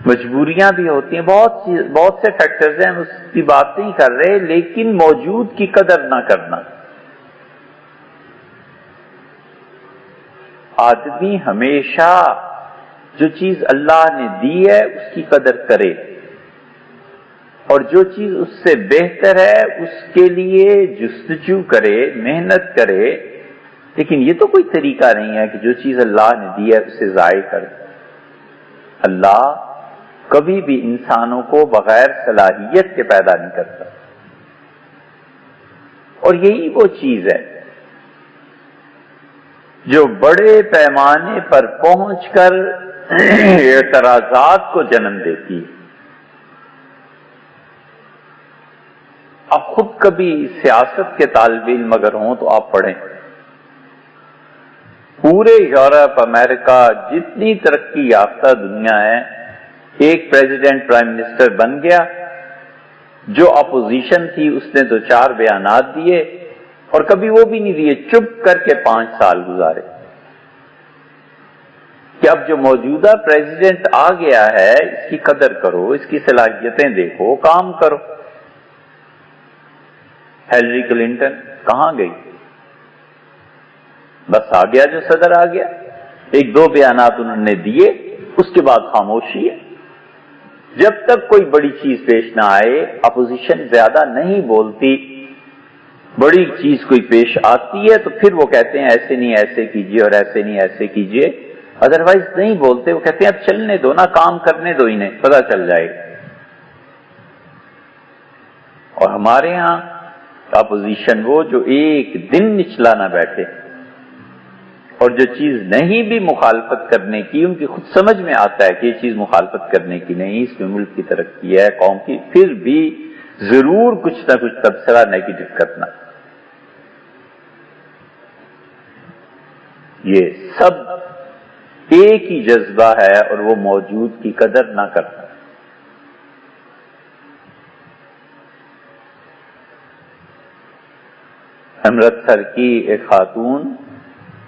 مجبوریاں بھی ہوتی ہیں، بہت سے فیکٹرز ہیں، اس کی بات نہیں کر رہے، لیکن موجود کی قدر نہ کرنا. آدمی ہمیشہ جو چیز اللہ نے دی ہے اس کی قدر کرے، اور جو چیز اس سے بہتر ہے اس کے لیے جستجو کرے، محنت کرے. لیکن یہ تو کوئی طریقہ نہیں ہے کہ جو چیز اللہ نے دی ہے اسے ضائع کرے. اللہ کبھی بھی انسانوں کو بغیر صلاحیت کے پیدا نہیں کرتا. اور یہی وہ چیز ہے جو بڑے پیمانے پر پہنچ کر اعتراضات کو جنم دیتی ہے. اب خود کبھی سیاست کے طالب علم اگر ہوں تو آپ پڑھیں. پورے یورپ، امریکہ، جتنی ترقی یافتہ دنیا ہے، ایک پریزیڈنٹ پرائم منسٹر بن گیا، جو اپوزیشن تھی اس نے 2-4 بیانات دیے اور کبھی وہ بھی نہیں دیے، چپ کر کے 5 سال گزارے. کہ اب جو موجودہ پریزیڈنٹ آ گیا ہے اس کی قدر کرو، اس کی صلاحیتیں دیکھو، کام کرو. ہیلری کلنٹن کہاں گئی؟ بس آ گیا جو صدر آ گیا، 1-2 بیانات انہوں نے دیے، اس کے بعد خاموشی ہے. جب تک کوئی بڑی چیز پیش نہ آئے اپوزیشن زیادہ نہیں بولتی. بڑی چیز کوئی پیش آتی ہے تو پھر وہ کہتے ہیں ایسے نہیں ایسے کیجئے اور ایسے نہیں ایسے کیجئے، ادروائز نہیں بولتے. وہ کہتے ہیں اب چلنے دو نا، کام کرنے دو، انہیں پتہ چل جائے گا. اور ہمارے ہاں اپوزیشن وہ جو ایک دن نچلا نہ بیٹھے، اور جو چیز نہیں بھی مخالفت کرنے کی، ان کی خود سمجھ میں آتا ہے کہ یہ چیز مخالفت کرنے کی نہیں، اس میں ملک کی ترقی ہے، قوم کی، پھر بھی ضرور کچھ نہ کچھ تبصرہ نیگیٹو کرنا. یہ سب ایک ہی جذبہ ہے، اور وہ موجود کی قدر نہ کرنا. امرتسر کی ایک خاتون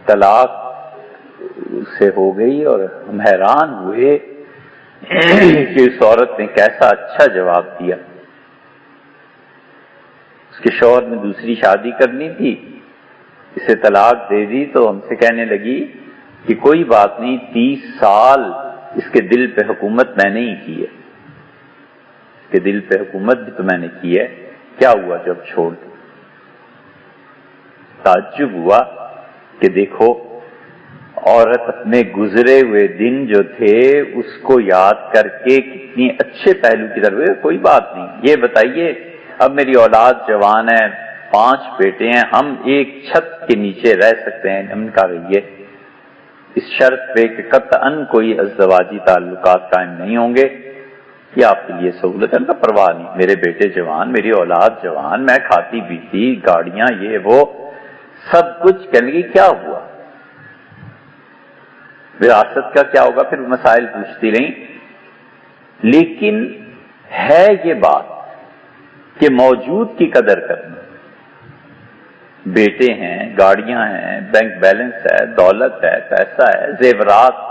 طلاق سے ہو گئی، اور ہم حیران ہوئے کہ اس عورت نے کیسا اچھا جواب دیا. اس کے شوہر نے دوسری شادی کرنی تھی، اسے طلاق دے دی، تو ہم سے کہنے لگی کہ کوئی بات نہیں، 30 سال اس کے دل پہ حکومت میں نے ہی کی ہے، اس کے دل پہ حکومت بھی تو میں نے کی ہے، کیا ہوا جب چھوڑ دی. تعجب ہوا کہ دیکھو عورت اپنے گزرے ہوئے دن جو تھے اس کو یاد کر کے کتنی اچھے پہلو کی طرف. کوئی بات نہیں، یہ بتائیے اب میری اولاد جوان ہے، 5 بیٹے ہیں، ہم ایک چھت کے نیچے رہ سکتے ہیں. ہم کہا رہیے اس شرط پہ کہ قطعاً کوئی ازدواجی تعلقات قائم نہیں ہوں گے، یہ آپ کے لیے سہولت ہے. ان کا پرواہ نہیں، میرے بیٹے جوان، میری اولاد جوان، میں کھاتی پیتی، گاڑیاں، یہ وہ سب کچھ. کہنے لگی کیا ہوا، وراثت کا کیا ہوگا، پھر مسائل پوچھتی رہیں. لیکن ہے یہ بات کہ موجود کی قدر کرنا. بیٹے ہیں، گاڑیاں ہیں، بینک بیلنس ہے، دولت ہے، پیسہ ہے، زیورات،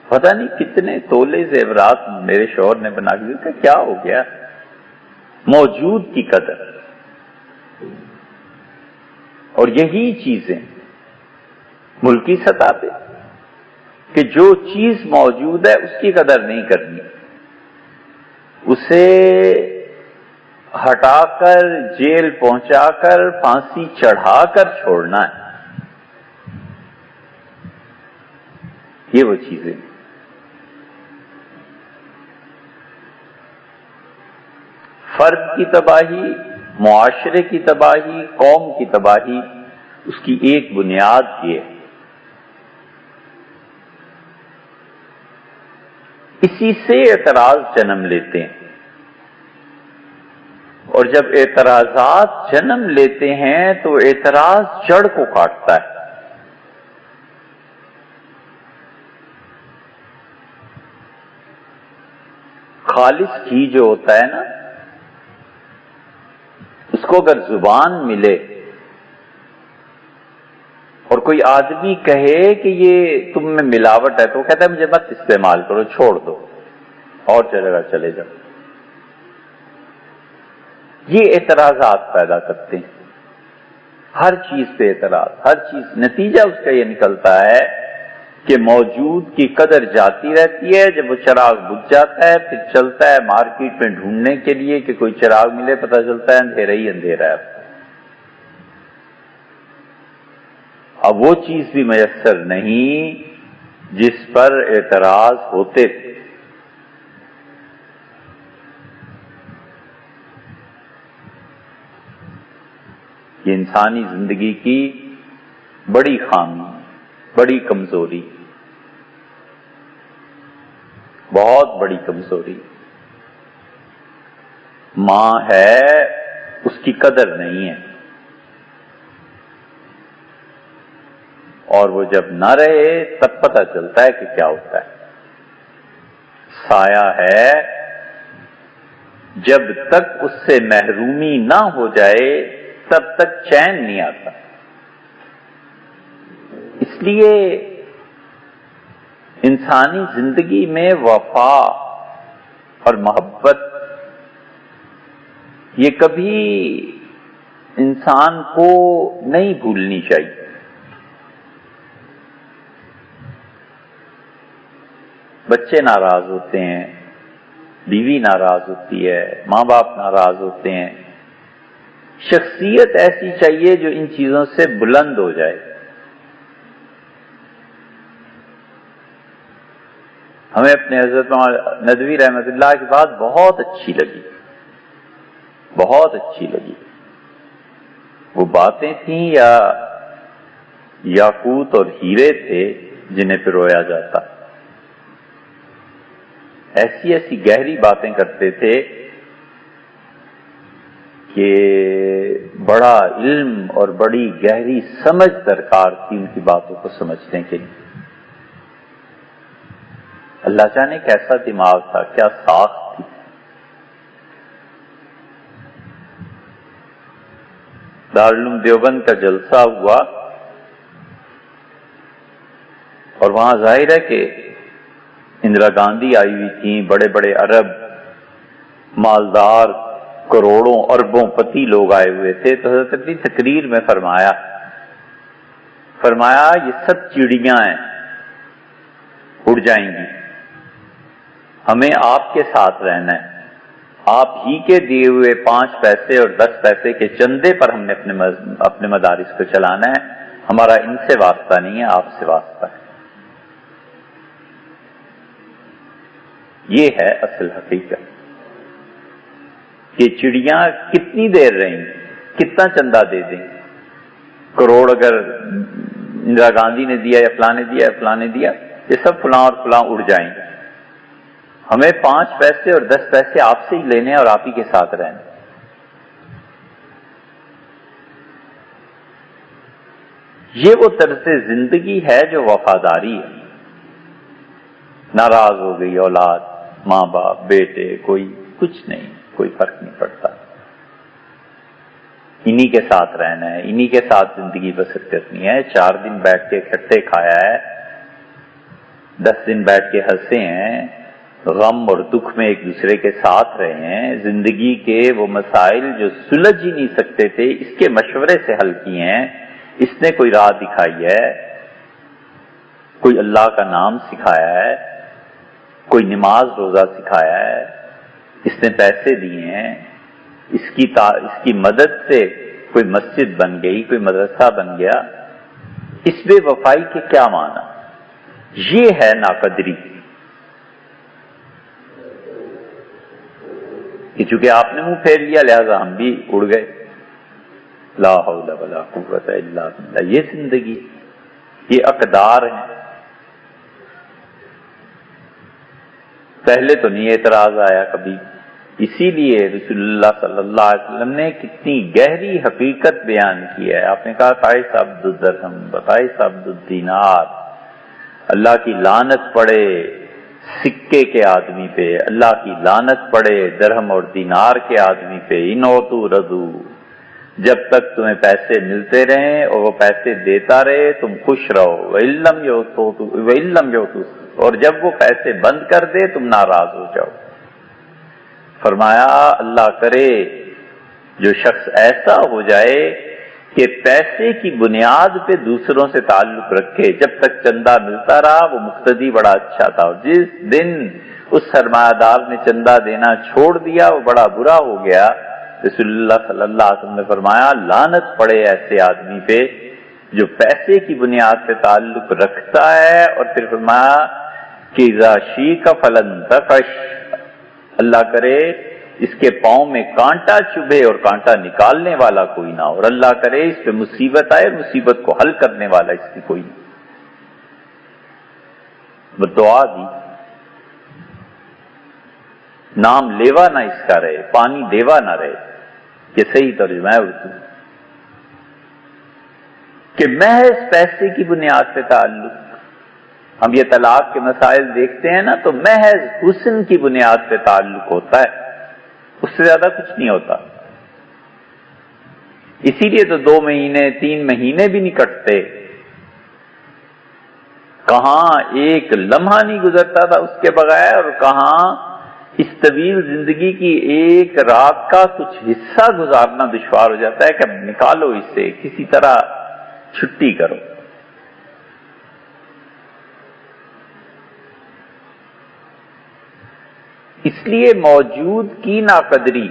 پتہ نہیں کتنے تولے زیورات میرے شوہر نے بنا کے دیا. کیا ہو گیا، موجود کی قدر. اور یہی چیزیں ملکی سطح پہ کہ جو چیز موجود ہے اس کی قدر نہیں کرنی، اسے ہٹا کر جیل پہنچا کر پھانسی چڑھا کر چھوڑنا ہے. یہ وہ چیزیں. فرد کی تباہی، معاشرے کی تباہی، قوم کی تباہی، اس کی ایک بنیاد یہ ہے. اسی سے اعتراض جنم لیتے ہیں، اور جب اعتراضات جنم لیتے ہیں تو اعتراض جڑ کو کاٹتا ہے. خالص گھی جو ہوتا ہے نا، اس کو اگر زبان ملے اور کوئی آدمی کہے کہ یہ تم میں ملاوٹ ہے، تو وہ کہتا ہے مجھے مت استعمال کرو، چھوڑ دو، اور جگہ چلے جاؤ. یہ اعتراضات پیدا کرتے ہیں، ہر چیز پہ اعتراض، ہر چیز. نتیجہ اس کا یہ نکلتا ہے کہ موجود کی قدر جاتی رہتی ہے. جب وہ چراغ بجھ جاتا ہے پھر چلتا ہے مارکیٹ میں ڈھونڈنے کے لیے کہ کوئی چراغ ملے، پتہ چلتا ہے اندھیرا ہی اندھیرا ہے. اب وہ چیز بھی میسر نہیں جس پر اعتراض ہوتے تھے. یہ انسانی زندگی کی بڑی خامی، بڑی کمزوری، بہت بڑی کمزوری. ماں ہے، اس کی قدر نہیں ہے، اور وہ جب نہ رہے تب پتہ چلتا ہے کہ کیا ہوتا ہے. سایہ ہے، جب تک اس سے محرومی نہ ہو جائے تب تک چین نہیں آتا. اس لیے انسانی زندگی میں وفا اور محبت یہ کبھی انسان کو نہیں بھولنی چاہیے. بچے ناراض ہوتے ہیں، بیوی ناراض ہوتی ہے، ماں باپ ناراض ہوتے ہیں. شخصیت ایسی چاہیے جو ان چیزوں سے بلند ہو جائے. ہمیں اپنے حضرت ندوی رحمت اللہ کی بات بہت اچھی لگی، بہت اچھی لگی. وہ باتیں تھیں یا یاقوت اور ہیرے تھے جنہیں پرویا جاتا؟ ایسی ایسی گہری باتیں کرتے تھے کہ بڑا علم اور بڑی گہری سمجھ درکار تھی ان کی باتوں کو سمجھنے کے لیے۔ اللہ جانے کیسا دماغ تھا، کیا ساخت تھی۔ دارالعلوم دیوبند کا جلسہ ہوا اور وہاں ظاہر ہے کہ اندرا گاندھی آئی ہوئی تھیں، بڑے بڑے عرب مالدار کروڑوں اربوں پتی لوگ آئے ہوئے تھے۔ تو حضرت اپنی تقریر میں فرمایا یہ سب چڑیاں ہیں، اڑ جائیں گی، ہمیں آپ کے ساتھ رہنا ہے، آپ ہی کے دیے ہوئے 5 پیسے اور 10 پیسے کے چندے پر ہم نے اپنے مدارس کو چلانا ہے، ہمارا ان سے واسطہ نہیں ہے، آپ سے واسطہ ہے۔ یہ ہے اصل حقیقت کہ چڑیاں کتنی دیر رہیں، کتنا چندہ دے دیں، کروڑ اگر اندرا گاندھی نے دیا یا فلاں نے دیا یا فلاں نے دیا، یہ سب فلاں اور فلاں اڑ جائیں گے، ہمیں 5 پیسے اور 10 پیسے آپ سے ہی لینے اور آپ ہی کے ساتھ رہنے۔ یہ وہ طرز زندگی ہے جو وفاداری ہے۔ ناراض ہو گئی اولاد، ماں باپ، بیٹے، کوئی کچھ نہیں، کوئی فرق نہیں پڑتا، انہی کے ساتھ رہنا ہے، انہی کے ساتھ زندگی بسر کرنی ہے۔ 4 دن بیٹھ کے اکٹھے کھایا ہے، 10 دن بیٹھ کے ہنسے ہیں، غم اور دکھ میں ایک دوسرے کے ساتھ رہے ہیں، زندگی کے وہ مسائل جو سلجھ ہی نہیں سکتے تھے اس کے مشورے سے حل کیے ہیں، اس نے کوئی راہ دکھائی ہے، کوئی اللہ کا نام سکھایا ہے، کوئی نماز روزہ سکھایا ہے، اس نے پیسے دیے ہیں، اس کی مدد سے کوئی مسجد بن گئی، کوئی مدرسہ بن گیا۔ اس بے وفائی کے کیا معنی؟ یہ ہے ناقدری کہ چونکہ آپ نے منہ پھیر لیا لہذا ہم بھی اڑ گئے۔ لا حول ولا قوت الا باللہ۔ یہ زندگی، یہ اقدار ہیں۔ پہلے تو نہیں اعتراض آیا کبھی، اسی لیے رسول اللہ صلی اللہ علیہ وسلم نے کتنی گہری حقیقت بیان کی ہے۔ آپ نے کہا بائس عبد الدرہم، بائس عبد الدینار، اللہ کی لعنت پڑے سکے کے آدمی پہ، اللہ کی لعنت پڑے درہم اور دینار کے آدمی پہ، انوتو رضو، جب تک تمہیں پیسے ملتے رہیں اور وہ پیسے دیتا رہے تم خوش رہو، وَإِلَّمْ يُعْتُوا، اور جب وہ پیسے بند کر دے تم ناراض ہو جاؤ۔ فرمایا اللہ کرے جو شخص ایسا ہو جائے کہ پیسے کی بنیاد پہ دوسروں سے تعلق رکھے، جب تک چندہ ملتا رہا وہ مقتدی بڑا اچھا تھا، اور جس دن اس سرمایہ دار نے چندہ دینا چھوڑ دیا وہ بڑا برا ہو گیا۔ رسول اللہ صلی اللہ علیہ وسلم نے فرمایا لعنت پڑے ایسے آدمی پہ جو پیسے کی بنیاد پہ تعلق رکھتا ہے، اور پھر فرمایا کہ اذا شیک فلن تفش، اللہ کرے اس کے پاؤں میں کانٹا چبھے اور کانٹا نکالنے والا کوئی نہ ہو، اور اللہ کرے اس پہ مصیبت آئے مصیبت کو حل کرنے والا اس کی کوئی نہیں۔ بدعا دی، نام لیوا نہ اس کا رہے، پانی دیوا نہ رہے، یہ صحیح ترجمہ ہے اردو کہ محض پیسے کی بنیاد پہ تعلق۔ ہم یہ طلاق کے مسائل دیکھتے ہیں نا تو محض حسن کی بنیاد پہ تعلق ہوتا ہے، اس سے زیادہ کچھ نہیں ہوتا۔ اسی لیے تو 2 مہینے 3 مہینے بھی نہیں کٹتے، کہاں ایک لمحہ نہیں گزرتا تھا اس کے بغیر، اور کہاں اس طویل زندگی کی ایک رات کا کچھ حصہ گزارنا دشوار ہو جاتا ہے کہ اب نکالو اس سے، کسی طرح چھٹی کرو۔ اس لیے موجود کی ناقدری،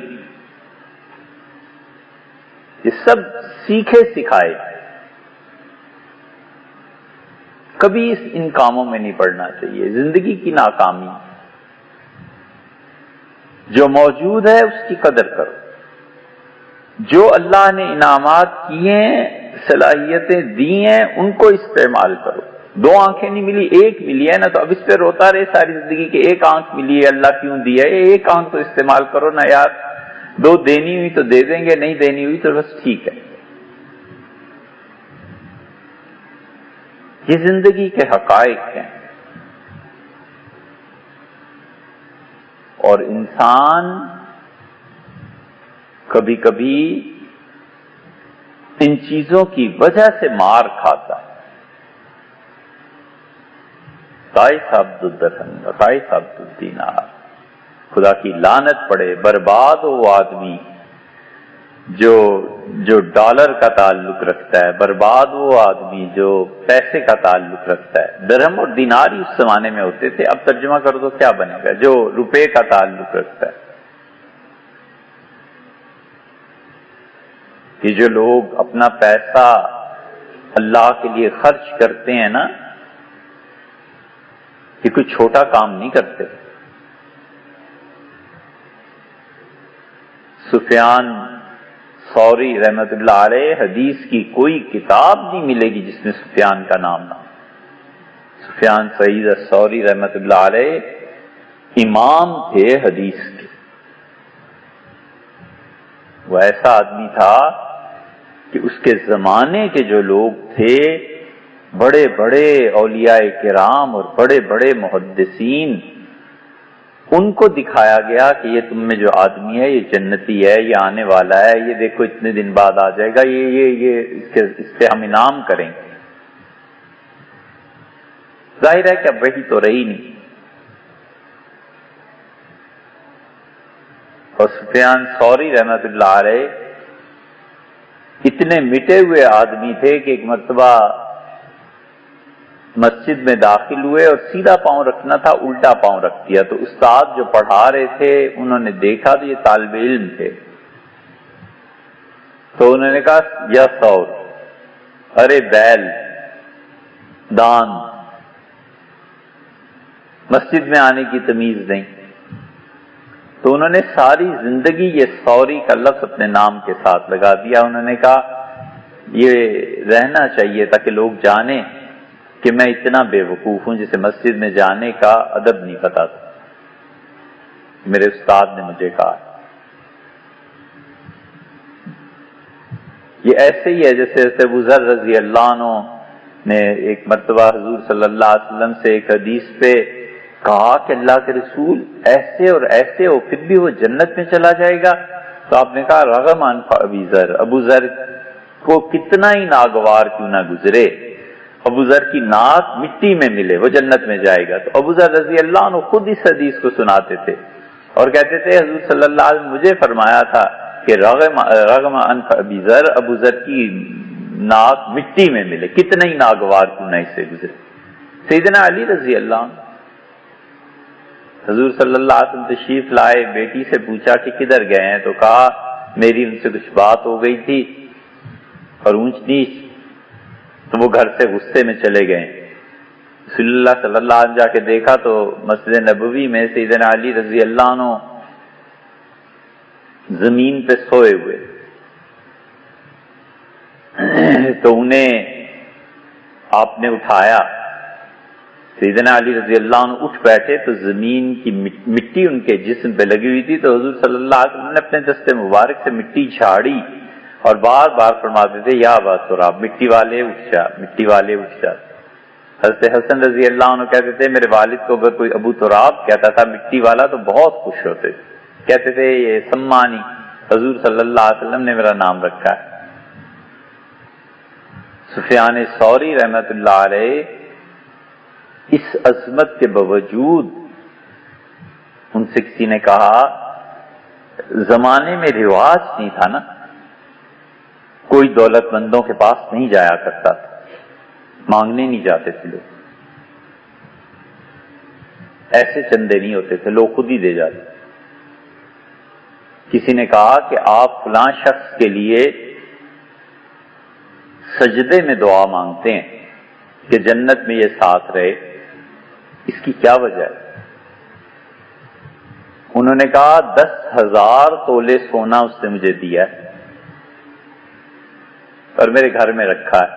یہ سب سیکھے سکھائے، کبھی ان کاموں میں نہیں پڑنا چاہیے۔ زندگی کی ناکامی، جو موجود ہے اس کی قدر کرو، جو اللہ نے انعامات کیے ہیں، صلاحیتیں دی ہیں، ان کو استعمال کرو۔ دو آنکھیں نہیں ملی، ایک ملی ہے نا، تو اب اس پہ روتا رہے ساری زندگی کہ ایک آنکھ ملی ہے، اللہ کیوں دیا ہے؟ ایک آنکھ تو استعمال کرو نا یار، دو دینی ہوئی تو دے دیں گے، نہیں دینی ہوئی تو بس ٹھیک ہے۔ یہ زندگی کے حقائق ہیں، اور انسان کبھی کبھی ان چیزوں کی وجہ سے مار کھاتا ہے۔ قائس عبد الدرہم قائس عبد الدینار، خدا کی لعنت پڑے، برباد ہو وہ آدمی جو ڈالر کا تعلق رکھتا ہے، برباد وہ آدمی جو پیسے کا تعلق رکھتا ہے۔ درہم اور دینار ہی اس زمانے میں ہوتے تھے، اب ترجمہ کرو تو کیا بنے گا؟ جو روپے کا تعلق رکھتا ہے۔ یہ جو لوگ اپنا پیسہ اللہ کے لیے خرچ کرتے ہیں نا، یہ کوئی چھوٹا کام نہیں کرتے۔ سفیان ثوری رحمت اللہ علیہ، حدیث کی کوئی کتاب نہیں ملے گی جس میں سفیان کا نام نہ ہو۔ سفیان سعید الثوری رحمت اللہ علیہ امام تھے حدیث کے۔ وہ ایسا آدمی تھا کہ اس کے زمانے کے جو لوگ تھے، بڑے بڑے اولیاء کرام اور بڑے بڑے محدثین، ان کو دکھایا گیا کہ یہ تم میں جو آدمی ہے یہ جنتی ہے، یہ آنے والا ہے، یہ دیکھو اتنے دن بعد آ جائے گا، یہ اس پہ ہم انعام کریں گے۔ ظاہر ہے کہ اب وہی تو رہی نہیں۔ اور سفیان ثوری رحمت اللہ علیہ اتنے مٹے ہوئے آدمی تھے کہ ایک مرتبہ مسجد میں داخل ہوئے اور سیدھا پاؤں رکھنا تھا، الٹا پاؤں رکھ دیا، تو استاد جو پڑھا رہے تھے انہوں نے دیکھا تو یہ طالب علم تھے، تو انہوں نے کہا یا ثور، ارے بیل دان، مسجد میں آنے کی تمیز نہیں۔ تو انہوں نے ساری زندگی یہ ثوری کا لفظ اپنے نام کے ساتھ لگا دیا۔ انہوں نے کہا یہ رہنا چاہیے تاکہ لوگ جانیں کہ میں اتنا بے وقوف ہوں جسے مسجد میں جانے کا ادب نہیں پتا تھا، میرے استاد نے مجھے کہا۔ یہ ایسے ہی ہے جیسے ابو ذر رضی اللہ عنہ نے ایک مرتبہ حضور صلی اللہ علیہ وسلم سے ایک حدیث پہ کہا کہ اللہ کے رسول ایسے اور ایسے ہو پھر بھی وہ جنت میں چلا جائے گا، تو آپ نے کہا رغم عن ابی ذر، ابو ذر کو کتنا ہی ناگوار کیوں نہ گزرے، ابو ذر کی ناک مٹی میں ملے وہ جنت میں جائے گا۔ تو ابو ذر رضی اللہ عنہ خود اس حدیث کو سناتے تھے اور کہتے تھے حضور صلی اللہ علیہ وسلم مجھے فرمایا تھا کہ رغم عن ابی ذر، ابو ذر کی ناک مٹی میں ملے، کتنا ہی ناگوار کیوں نہ اس سے گزرے۔ سیدنا علی رضی اللہ عنہ، حضور صلی اللہ علیہ وسلم تشریف لائے، بیٹی سے پوچھا کہ کدھر گئے ہیں، تو کہا میری ان سے کچھ بات ہو گئی تھی اور اونچ نیچ، تو وہ گھر سے غصے میں چلے گئے۔ رسول اللہ صلی اللہ علیہ وسلم جا کے دیکھا تو مسجد نبوی میں سیدنا علی رضی اللہ عنہ زمین پہ سوئے ہوئے، تو انہیں آپ نے اٹھایا، سیدنا علی رضی اللہ عنہ اٹھ بیٹھے تو زمین کی مٹی ان کے جسم پہ لگی ہوئی تھی، تو حضور صلی اللہ علیہ وسلم نے اپنے دستے مبارک سے مٹی جھاڑی اور بار بار فرماتے تھے یا ابا تراب، مٹی والے اٹھ جا، مٹی والے اٹھ جا۔ حضرت حسن رضی اللہ عنہ کہتے تھے میرے والد کو اگر کوئی ابو تراب کہتا تھا مٹی والا تو بہت خوش ہوتے تھے، کہتے تھے یہ سمانی، حضور صلی اللہ علیہ وسلم نے میرا نام رکھا ہے۔ سفیان ثوری رحمت اللہ علیہ اس عظمت کے باوجود، ان سے کسی نے کہا زمانے میں رواج نہیں تھا نا، کوئی دولت مندوں کے پاس نہیں جایا کرتا تھا، مانگنے نہیں جاتے تھے لوگ، ایسے چندے نہیں ہوتے تھے، لوگ خود ہی دے جاتے۔ کسی نے کہا کہ آپ فلاں شخص کے لیے سجدے میں دعا مانگتے ہیں کہ جنت میں یہ ساتھ رہے، اس کی کیا وجہ ہے؟ انہوں نے کہا 10,000 تولے سونا اس نے مجھے دیا ہے، اور میرے گھر میں رکھا ہے.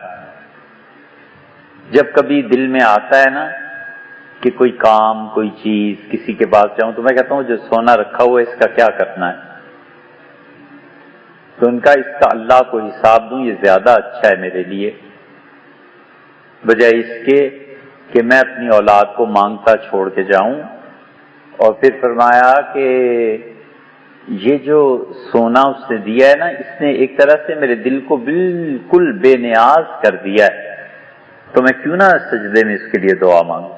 جب کبھی دل میں آتا ہے نا کہ کوئی کام کوئی چیز کسی کے پاس جاؤں تو میں کہتا ہوں جو سونا رکھا ہوا ہے اس کا کیا کرنا ہے؟ تو ان کا اس کا اللہ کو حساب دوں یہ زیادہ اچھا ہے میرے لیے، بجائے اس کے کہ میں اپنی اولاد کو مانگتا چھوڑ کے جاؤں. اور پھر فرمایا کہ یہ جو سونا اس نے دیا ہے نا اس نے ایک طرح سے میرے دل کو بالکل بے نیاز کر دیا ہے، تو میں کیوں نہ سجدے میں اس کے لیے دعا مانگوں.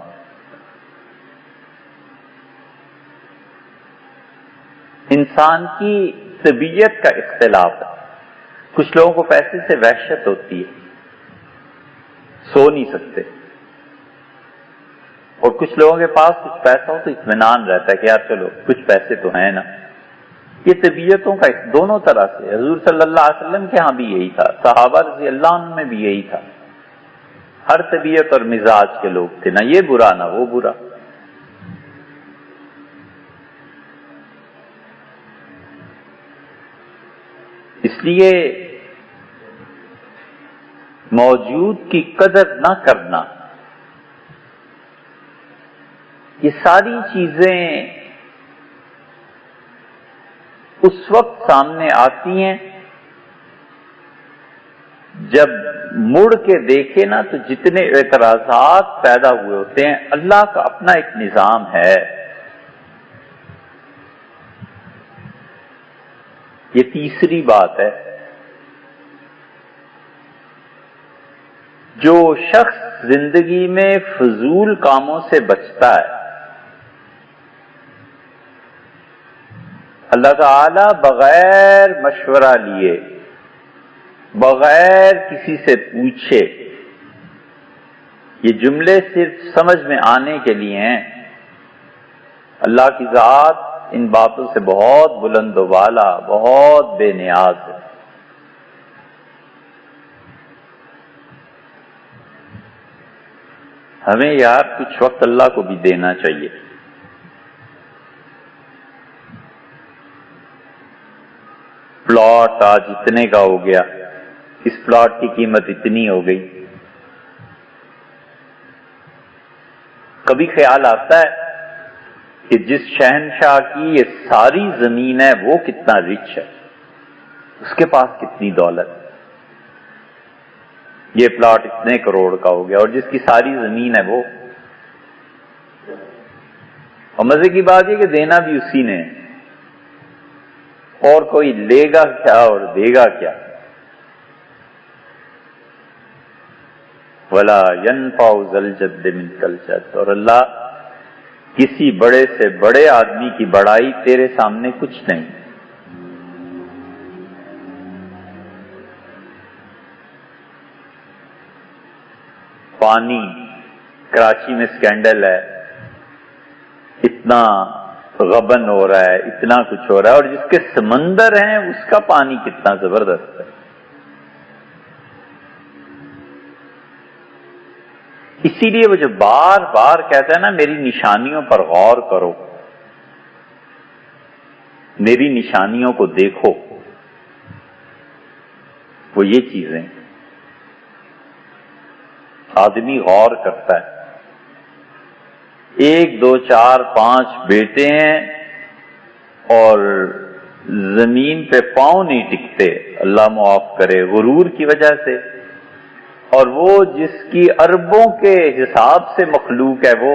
انسان کی طبیعت کا اختلاف ہے. کچھ لوگوں کو پیسے سے وحشت ہوتی ہے، سو نہیں سکتے، اور کچھ لوگوں کے پاس کچھ پیسہ ہو تو اطمینان رہتا ہے کہ یار چلو کچھ پیسے تو ہیں نا. یہ طبیعتوں کا دونوں طرح سے. حضور صلی اللہ علیہ وسلم کے ہاں بھی یہی تھا، صحابہ رضی اللہ عنہ میں بھی یہی تھا. ہر طبیعت اور مزاج کے لوگ تھے، نہ یہ برا نہ وہ برا. اس لیے موجود کی قدر نہ کرنا، یہ ساری چیزیں اس وقت سامنے آتی ہیں جب مڑ کے دیکھے نا تو جتنے اعتراضات پیدا ہوئے ہوتے ہیں. اللہ کا اپنا ایک نظام ہے. یہ تیسری بات ہے. جو شخص زندگی میں فضول کاموں سے بچتا ہے، اللہ تعالی بغیر مشورہ لیے، بغیر کسی سے پوچھے، یہ جملے صرف سمجھ میں آنے کے لیے ہیں. اللہ کی ذات ان باتوں سے بہت بلند و بالا، بہت بے نیاز ہے. ہمیں یار کچھ وقت اللہ کو بھی دینا چاہیے. پلاٹ آج اتنے کا ہو گیا، اس پلاٹ کی قیمت اتنی ہو گئی. کبھی خیال آتا ہے کہ جس شہنشاہ کی یہ ساری زمین ہے وہ کتنا رچ ہے، اس کے پاس کتنی دولت. یہ پلاٹ اتنے کروڑ کا ہو گیا اور جس کی ساری زمین ہے وہ. اور مزے کی بات یہ کہ دینا بھی اسی نے، اور کوئی لے گا کیا اور دے گا کیا. وَلَا يَنْفَعُ ذَا الْجَدِّ مِنْكَ الْجَدُّ. اور اللہ کسی بڑے سے بڑے آدمی کی بڑائی تیرے سامنے کچھ نہیں. پانی، کراچی میں سکینڈل ہے، اتنا غبن ہو رہا ہے، اتنا کچھ ہو رہا ہے، اور جس کے سمندر ہیں اس کا پانی کتنا زبردست ہے. اسی لیے وہ جو بار بار کہتا ہے نا میری نشانیوں پر غور کرو، میری نشانیوں کو دیکھو، وہ یہ چیزیں آدمی غور کرتا ہے. 1 2 4 5 بیٹے ہیں اور زمین پہ پاؤں نہیں ٹکتے، اللہ معاف کرے غرور کی وجہ سے. اور وہ جس کی اربوں کے حساب سے مخلوق ہے، وہ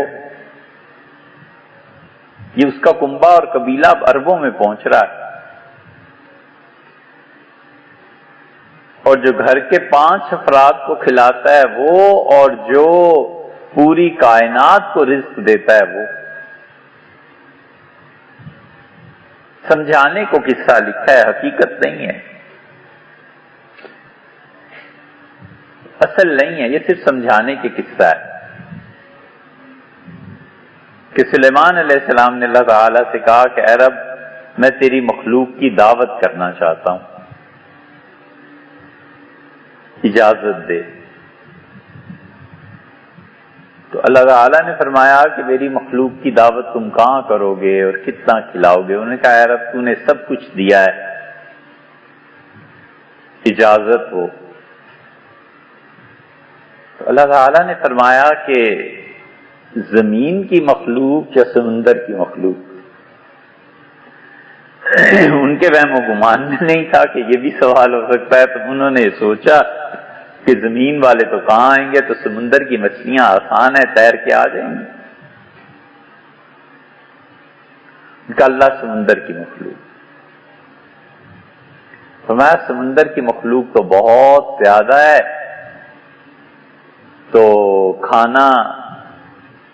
یہ اس کا کنبہ اور قبیلہ اربوں میں پہنچ رہا ہے. اور جو گھر کے 5 افراد کو کھلاتا ہے وہ، اور جو پوری کائنات کو رزق دیتا ہے وہ. سمجھانے کو قصہ لکھا ہے، حقیقت نہیں ہے، اصل نہیں ہے، یہ صرف سمجھانے کے قصہ ہے. کہ سلیمان علیہ السلام نے اللہ تعالی سے کہا کہ اے رب میں تیری مخلوق کی دعوت کرنا چاہتا ہوں، اجازت دے. تو اللہ تعالیٰ نے فرمایا کہ میری مخلوق کی دعوت تم کہاں کرو گے اور کتنا کھلاؤ گے؟ انہوں نے کہا اے رب تو نے سب کچھ دیا ہے، اجازت ہو اللہ تعالیٰ نے فرمایا کہ زمین کی مخلوق یا سمندر کی مخلوق، ان کے وہم و گمان میں نہیں تھا کہ یہ بھی سوال ہو سکتا ہے، تو انہوں نے سوچا کہ زمین والے تو کہاں آئیں گے، تو سمندر کی مچھلیاں آسان ہے، تیر کے آ جائیں گی۔ اللہ سمندر کی مخلوق، فرمایا سمندر کی مخلوق تو بہت زیادہ ہے، تو کھانا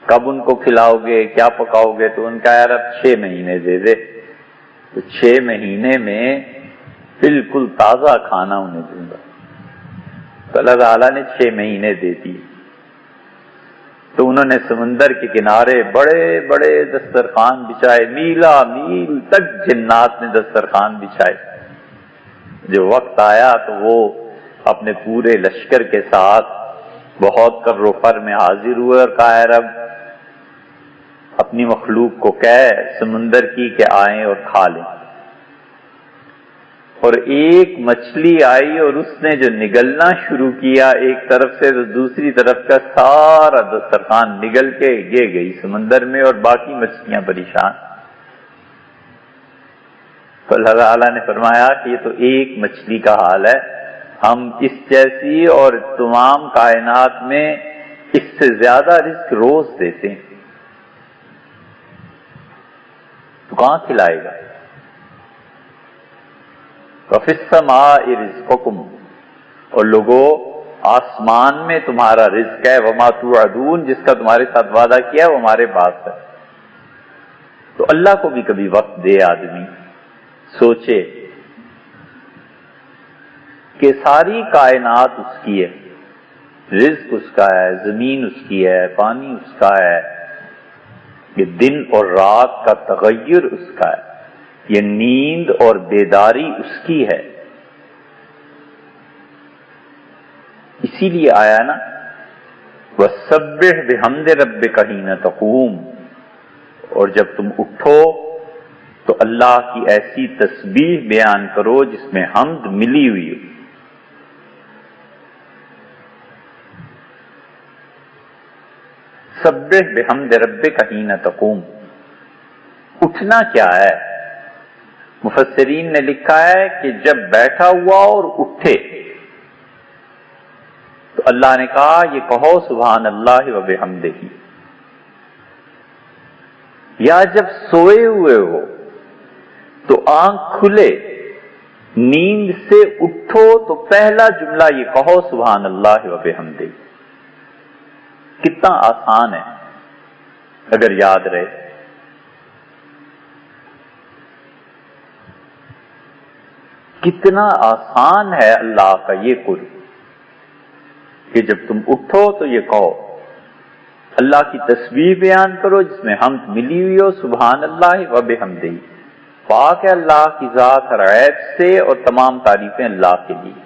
کب ان کو کھلاؤ گے، کیا پکاؤ گے؟ تو ان کا یار اب 6 مہینے دے دے، تو 6 مہینے میں بالکل تازہ کھانا انہیں دوں گا۔ تو اللہ تعالیٰ نے 6 مہینے دے دی، تو انہوں نے سمندر کے کنارے بڑے بڑے دسترخوان بچھائے، میلا میل تک جنات نے دسترخوان بچھائے۔ جو وقت آیا تو وہ اپنے پورے لشکر کے ساتھ بہت کر و فر میں حاضر ہوئے اور کہا اے رب اپنی مخلوق کو کہے سمندر کی کہ آئیں اور کھا لیں۔ اور ایک مچھلی آئی اور اس نے جو نگلنا شروع کیا ایک طرف سے، تو دوسری طرف کا سارا دسترخوان نگل کے گر گئی سمندر میں، اور باقی مچھلیاں پریشان۔ تو اللہ تعالیٰ نے فرمایا کہ یہ تو ایک مچھلی کا حال ہے، ہم اس جیسی اور تمام کائنات میں اس سے زیادہ رزق روز دیتے ہیں، تو کہاں کھلائے گا؟ وَفِي السَّمَاءِ رِزْقُكُمْ، اور لوگوں آسمان میں تمہارا رزق ہے، وَمَا تُوعَدُونَ، جس کا تمہارے ساتھ وعدہ کیا وہ ہمارے پاس ہے۔ تو اللہ کو بھی کبھی وقت دے آدمی، سوچے کہ ساری کائنات اس کی ہے، رزق اس کا ہے، زمین اس کی ہے، پانی اس کا ہے، یہ دن اور رات کا تغیر اس کا ہے، یہ نیند اور بیداری اس کی ہے۔ اسی لیے آیا نا وَسَبِّحْ بِحَمْدِ رَبِّكَ حِينَ تَقُومُ، اور جب تم اٹھو تو اللہ کی ایسی تسبیح بیان کرو جس میں حمد ملی ہوئی ہو۔ سبح بحمد ربک حین تقوم، اٹھنا کیا ہے؟ مفسرین نے لکھا ہے کہ جب بیٹھا ہوا اور اٹھے تو اللہ نے کہا یہ کہو سبحان اللہ و بحمدہ، یا جب سوئے ہوئے ہو تو آنکھ کھلے نیند سے اٹھو تو پہلا جملہ یہ کہو سبحان اللہ و بحمدہ۔ کتنا آسان ہے اگر یاد رہے۔ کتنا آسان ہے اللہ کا یہ قرب کہ جب تم اٹھو تو یہ کہو، اللہ کی تسبیح بیان کرو جس میں حمد ملی ہوئی ہو، سبحان اللہ و بحمدہ، پاک ہے اللہ کی ذات ہر عیب سے اور تمام تعریفیں اللہ کے لیے۔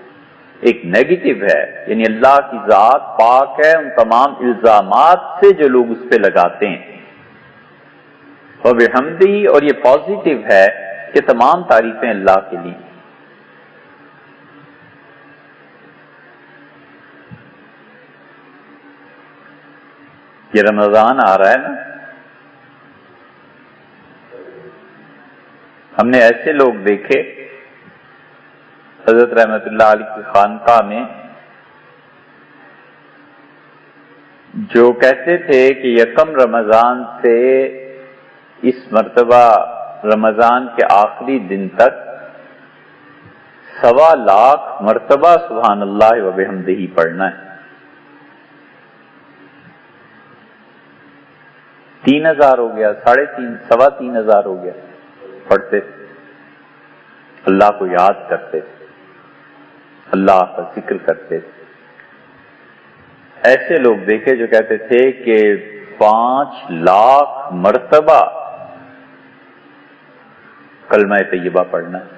ایک نیگیٹو ہے، یعنی اللہ کی ذات پاک ہے ان تمام الزامات سے جو لوگ اس پہ لگاتے ہیں، و بحمدہ، اور یہ پازیٹو ہے کہ تمام تعریفیں اللہ کے لیے۔ یہ رمضان آ رہا ہے نا، ہم نے ایسے لوگ دیکھے حضرت رحمت اللہ علیہ کی خانقاہ میں جو کہتے تھے کہ یکم رمضان سے اس مرتبہ رمضان کے آخری دن تک 1.25 لاکھ مرتبہ سبحان اللہ و بحمدہ پڑھنا ہے۔ 3,000 ہو گیا، 3,500 ہو گیا، پڑھتے تھے، اللہ کو یاد کرتے تھے، اللہ کا ذکر کرتے تھے۔ ایسے لوگ دیکھے جو کہتے تھے کہ 5 لاکھ مرتبہ کلمہ طیبہ پڑھنا ہے۔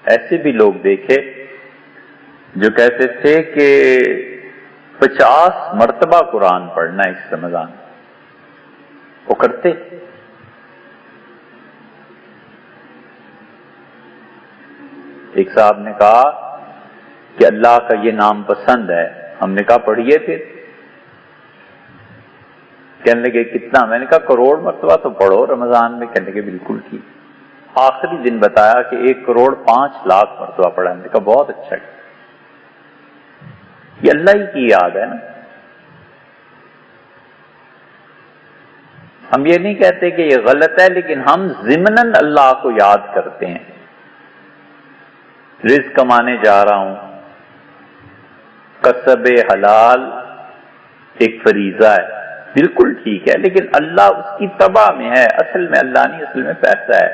ایسے بھی لوگ دیکھے جو کہتے تھے کہ 50 مرتبہ قرآن پڑھنا ہے اس رمضان، وہ کرتے ایک صاحب نے کہا کہ اللہ کا یہ نام پسند ہے. ہم نے کہا پڑھیے پھر. کہنے لگے کتنا؟ میں نے کہا 1 کروڑ مرتبہ تو پڑھو رمضان میں. کہنے لگے بالکل ٹھیک. آخری دن بتایا کہ 1,05,00,000 مرتبہ پڑھا. میں نے کہا بہت اچھا ہے. یہ اللہ ہی کی یاد ہے نا. ہم یہ نہیں کہتے کہ یہ غلط ہے، لیکن ہم ضمناً اللہ کو یاد کرتے ہیں. رزق کمانے جا رہا ہوں، کسب حلال ایک فریضہ ہے، بالکل ٹھیک ہے، لیکن اللہ اس کی تباہ میں ہے، اصل میں اللہ نہیں، اصل میں پیسہ ہے.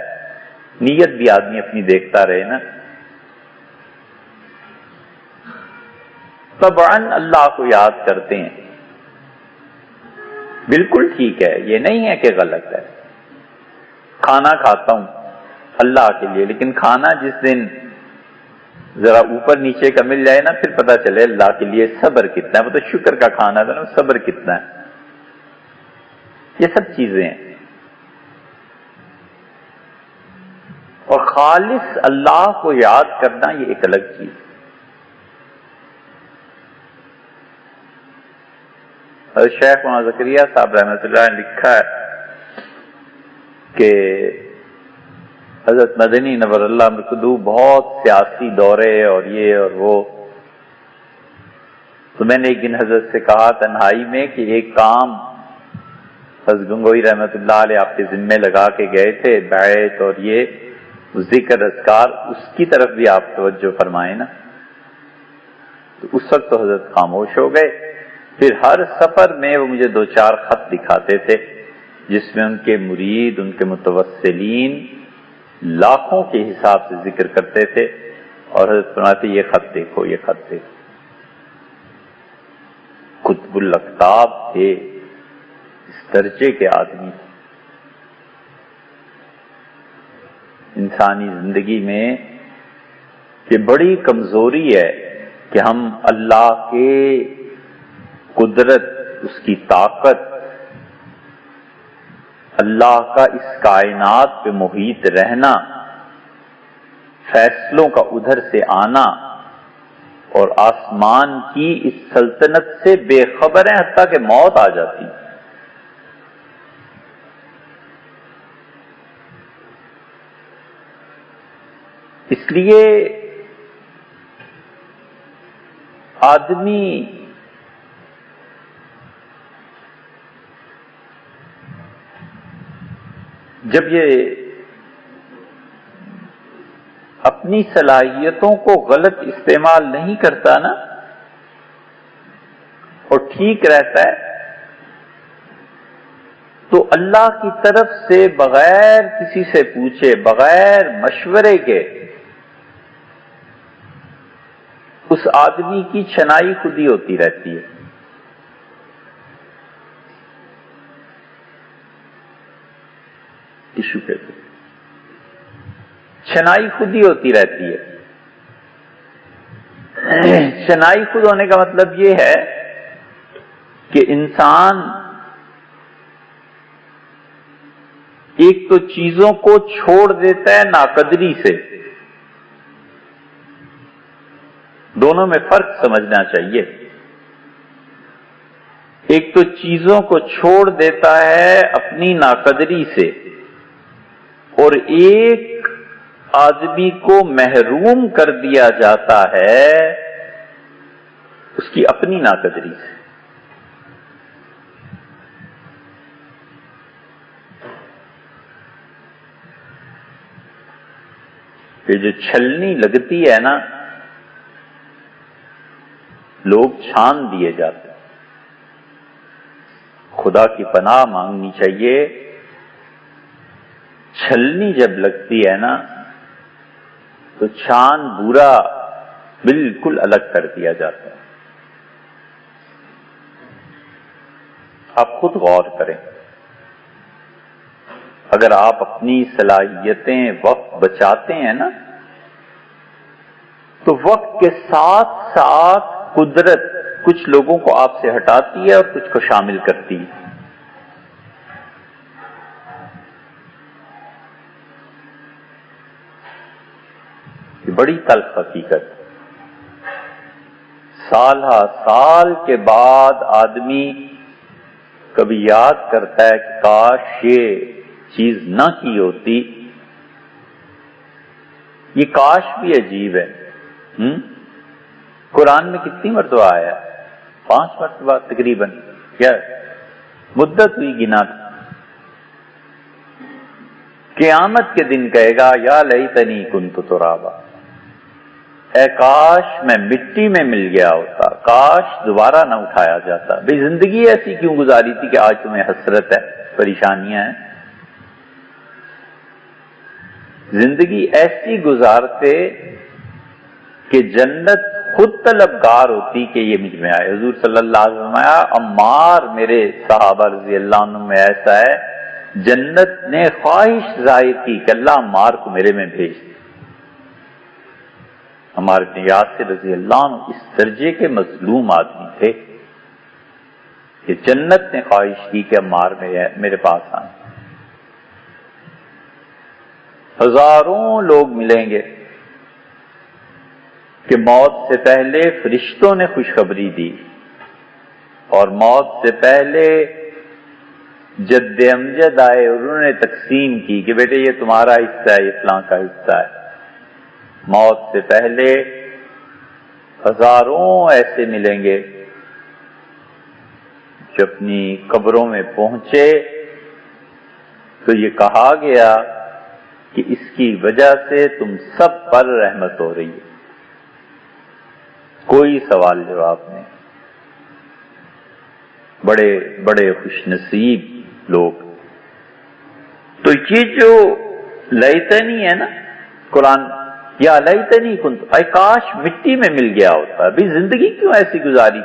نیت بھی آدمی اپنی دیکھتا رہے نا. طبعاً اللہ کو یاد کرتے ہیں، بالکل ٹھیک ہے، یہ نہیں ہے کہ غلط ہے. کھانا کھاتا ہوں اللہ کے لیے، لیکن کھانا جس دن ذرا اوپر نیچے کا مل جائے نا، پھر پتا چلے اللہ کے لیے صبر کتنا ہے. وہ تو شکر کا کھانا تھا نا، صبر کتنا ہے. یہ سب چیزیں ہیں. اور خالص اللہ کو یاد کرنا یہ ایک الگ چیز. حضرت شیخ مولانا زکریا صاحب رحمۃ اللہ نے لکھا ہے کہ حضرت مدنی نور اللہ مرکدو بہت سیاسی دورے اور یہ اور وہ. تو میں نے ایک دن حضرت سے کہا تنہائی میں کہ ایک کام حضرت گنگوئی رحمۃ اللہ علیہ آپ کے ذمے لگا کے گئے تھے، بیعت اور یہ ذکر اذکار، اس کی طرف بھی آپ توجہ فرمائیں نا. تو اس وقت تو حضرت خاموش ہو گئے. پھر ہر سفر میں وہ مجھے 2-4 خط دکھاتے تھے جس میں ان کے مرید، ان کے متوسلین لاکھوں کے حساب سے ذکر کرتے تھے، اور حضرت فرماتے یہ خط دیکھو، یہ خط دیکھو. قطب الاقطاب تھے، اس درجے کے آدمی. انسانی زندگی میں یہ بڑی کمزوری ہے کہ ہم اللہ کے قدرت، اس کی طاقت، اللہ کا اس کائنات پہ محیط رہنا، فیصلوں کا ادھر سے آنا، اور آسمان کی اس سلطنت سے بے خبر ہیں، حتیٰ کہ موت آ جاتی. اس لیے آدمی جب یہ اپنی صلاحیتوں کو غلط استعمال نہیں کرتا نا، اور ٹھیک رہتا ہے، تو اللہ کی طرف سے بغیر کسی سے پوچھے، بغیر مشورے کے، اس آدمی کی چھنائی خود ہی ہوتی رہتی ہے. ٹشو پیپر چھنائی خود ہی ہوتی رہتی ہے. چھنائی خود ہونے کا مطلب یہ ہے کہ انسان ایک تو چیزوں کو چھوڑ دیتا ہے ناقدری سے. دونوں میں فرق سمجھنا چاہیے. ایک تو چیزوں کو چھوڑ دیتا ہے اپنی ناقدری سے، اور ایک آدمی کو محروم کر دیا جاتا ہے اس کی اپنی ناقدری سے. یہ جو چھلنی لگتی ہے نا، لوگ چھان دیے جاتے ہیں. خدا کی پناہ مانگنی چاہیے. چھلنی جب لگتی ہے نا تو چھان برا بالکل الگ کر دیا جاتا ہے. آپ خود غور کریں. اگر آپ اپنی صلاحیتیں، وقت بچاتے ہیں نا، تو وقت کے ساتھ ساتھ قدرت کچھ لوگوں کو آپ سے ہٹاتی ہے اور کچھ کو شامل کرتی ہے. یہ بڑی تلخ حقیقت. سال ہا سال کے بعد آدمی کبھی یاد کرتا ہے کہ کاش یہ چیز نہ کی ہوتی. یہ کاش بھی عجیب ہے. قرآن میں کتنی مرتبہ آیا؟ 5 مرتبہ تقریباً. کیا مدت ہوئی گنا تھا. قیامت کے دن کہے گا یا لیتنی کنت ترابا، اے کاش میں مٹی میں مل گیا ہوتا، کاش دوبارہ نہ اٹھایا جاتا. بھئی زندگی ایسی کیوں گزاری تھی کہ آج تمہیں حسرت ہے، پریشانیاں ہیں؟ زندگی ایسی گزارتے کہ جنت خود طلبگار ہوتی کہ یہ مجھ میں آئے. حضور صلی اللہ علیہ وسلم آیا، عمار میرے صحابہ رضی اللہ عنہ میں ایسا ہے جنت نے خواہش ظاہر کی کہ اللہ عمار کو میرے میں بھیج دے. عمار بن یاسر رضی اللہ عنہ اس درجے کے مظلوم آدمی تھے کہ جنت نے خواہش کی کہ عمار میرے پاس آئیں. ہزاروں لوگ ملیں گے کہ موت سے پہلے فرشتوں نے خوشخبری دی اور موت سے پہلے جد امجد آئے اور انہوں نے تقسیم کی کہ بیٹے یہ تمہارا حصہ ہے، یہ فلاں کا حصہ ہے. موت سے پہلے ہزاروں ایسے ملیں گے جو اپنی قبروں میں پہنچے تو یہ کہا گیا کہ اس کی وجہ سے تم سب پر رحمت ہو رہی ہے. کوئی سوال جواب نہیں. بڑے بڑے خوش نصیب لوگ. تو یہ جو لیتنی ہے نا قرآن، یا لیتنی کنت، اے کاش مٹی میں مل گیا ہوتا. ابھی زندگی کیوں ایسی گزاری؟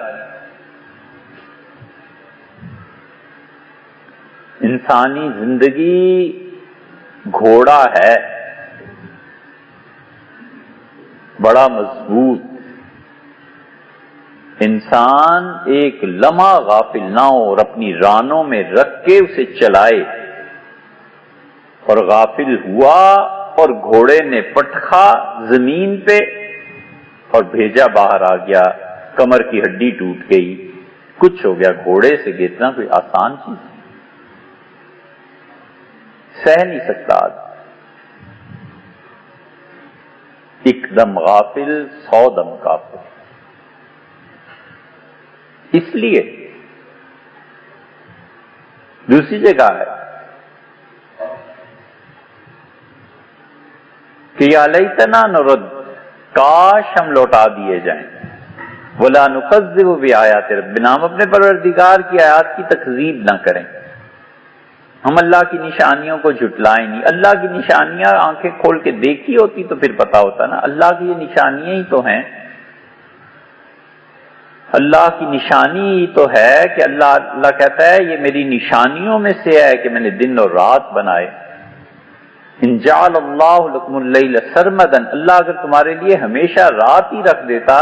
انسانی زندگی گھوڑا ہے بڑا مضبوط. انسان ایک لمحہ غافل نہ ہو اور اپنی رانوں میں رکھ کے اسے چلائے، اور غافل ہوا اور گھوڑے نے پٹخا زمین پہ اور بھیجا باہر آ گیا، کمر کی ہڈی ٹوٹ گئی، کچھ ہو گیا. گھوڑے سے گرنا کوئی آسان چیز نہیں، سہ نہیں سکتا آدمی. ایک دم غافل 100 دم کافر. اس لیے دوسری جگہ ہے کہ یا لیتنا نرد، کاش ہم لوٹا دیے جائیں. ولا نکذب بآیات ربنا، ہم اپنے پروردگار کی آیات کی تکذیب نہ کریں. ہم اللہ کی نشانیوں کو جھٹلائیں نہیں. اللہ کی نشانیاں آنکھیں کھول کے دیکھی ہوتی تو پھر پتا ہوتا نا. اللہ کی یہ نشانیاں ہی تو ہیں. اللہ کی نشانی ہی تو ہے کہ اللہ کہتا ہے یہ میری نشانیوں میں سے ہے کہ میں نے دن اور رات بنائے. ان جعل اللہ لکم اللیل سرمدا، اللہ اگر تمہارے لیے ہمیشہ رات ہی رکھ دیتا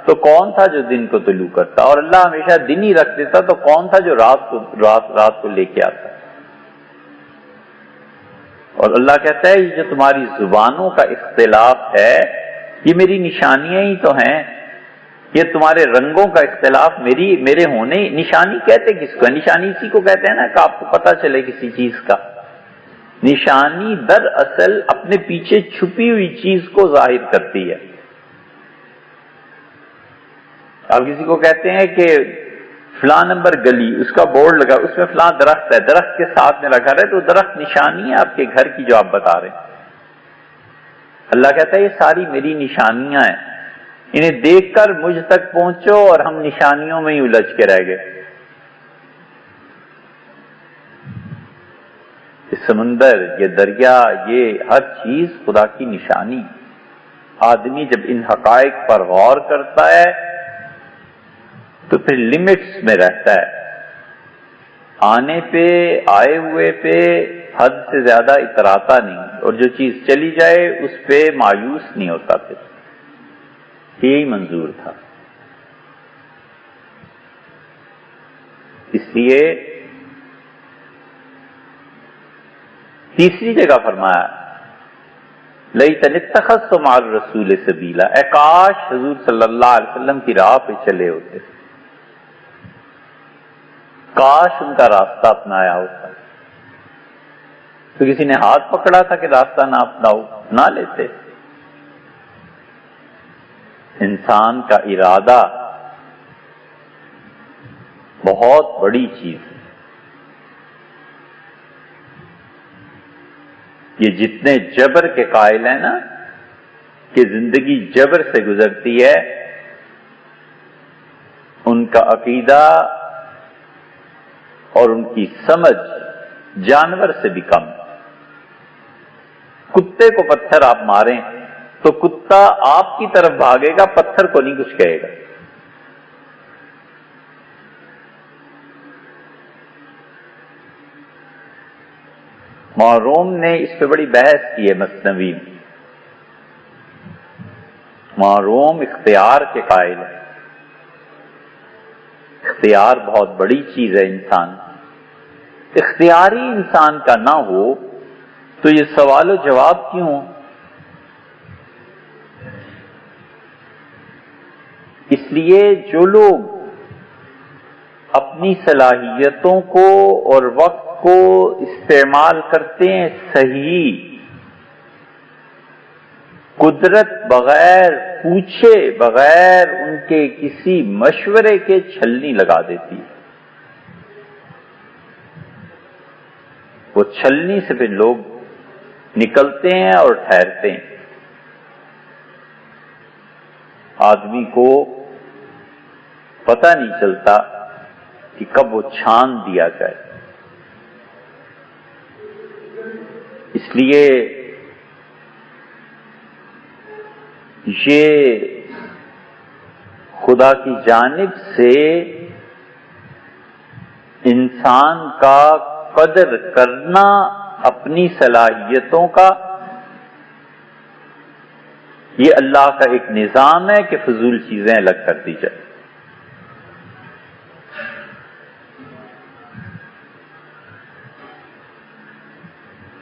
تو کون تھا جو دن کو طلوع کرتا، اور اللہ ہمیشہ دن ہی رکھ دیتا تو کون تھا جو رات کو لے کے آتا. اور اللہ کہتا ہے یہ جو تمہاری زبانوں کا اختلاف ہے یہ میری نشانیاں ہی تو ہیں. یہ تمہارے رنگوں کا اختلاف میرے ہونے. نشانی کہتے کس کو؟ نشانی اسی کو کہتے ہیں نا کہ آپ کو پتہ چلے کسی چیز کا. نشانی دراصل اپنے پیچھے چھپی ہوئی چیز کو ظاہر کرتی ہے. آپ کسی کو کہتے ہیں کہ فلاں نمبر گلی، اس کا بورڈ لگا، اس میں فلاں درخت ہے، درخت کے ساتھ میں رکھا رہے تو درخت نشانی ہے آپ کے گھر کی جو آپ بتا رہے ہیں. اللہ کہتا ہے یہ ساری میری نشانیاں ہیں، انہیں دیکھ کر مجھ تک پہنچو، اور ہم نشانیوں میں ہی الجھ کے رہ گئے. یہ سمندر، یہ دریا، یہ ہر چیز خدا کی نشانی. آدمی جب ان حقائق پر غور کرتا ہے تو پھر لمٹس میں رہتا ہے. آنے پہ، آئے ہوئے پہ حد سے زیادہ اتراتا نہیں، اور جو چیز چلی جائے اس پہ مایوس نہیں ہوتا. پھر یہی منظور تھا. اس لیے تیسری جگہ فرمایا لیتنی اتخذت مع الرسول سبیلا، اے کاش حضور صلی اللہ علیہ وسلم کی راہ پہ چلے ہوتے، کاش ان کا راستہ اپنایا ہوتا۔ تو کسی نے ہاتھ پکڑا تھا کہ راستہ نہ اپناؤ، نہ لیتے۔ انسان کا ارادہ بہت بڑی چیز ہے۔ یہ جتنے جبر کے قائل ہیں نا کہ زندگی جبر سے گزرتی ہے، ان کا عقیدہ اور ان کی سمجھ جانور سے بھی کم ہے۔ کتے کو پتھر آپ ماریں تو کتا آپ کی طرف بھاگے گا، پتھر کو نہیں کچھ کہے گا۔ روم نے اس پہ بڑی بحث کی ہے مثنوی میں۔ روم اختیار کے قائل ہے، اختیار بہت بڑی چیز ہے۔ انسان اختیاری انسان کا نہ ہو تو یہ سوال و جواب کیوں؟ اس لیے جو لوگ اپنی صلاحیتوں کو اور وقت کو استعمال کرتے ہیں صحیح، قدرت بغیر پوچھے، بغیر ان کے کسی مشورے کے چھلنی لگا دیتی ہے۔ وہ چھلنی سے پھر لوگ نکلتے ہیں اور ٹھہرتے ہیں۔ آدمی کو پتہ نہیں چلتا کہ کب وہ چھان دیا جائے۔ اس لیے یہ خدا کی جانب سے انسان کا قدر کرنا اپنی صلاحیتوں کا، یہ اللہ کا ایک نظام ہے کہ فضول چیزیں الگ کر دی جائے۔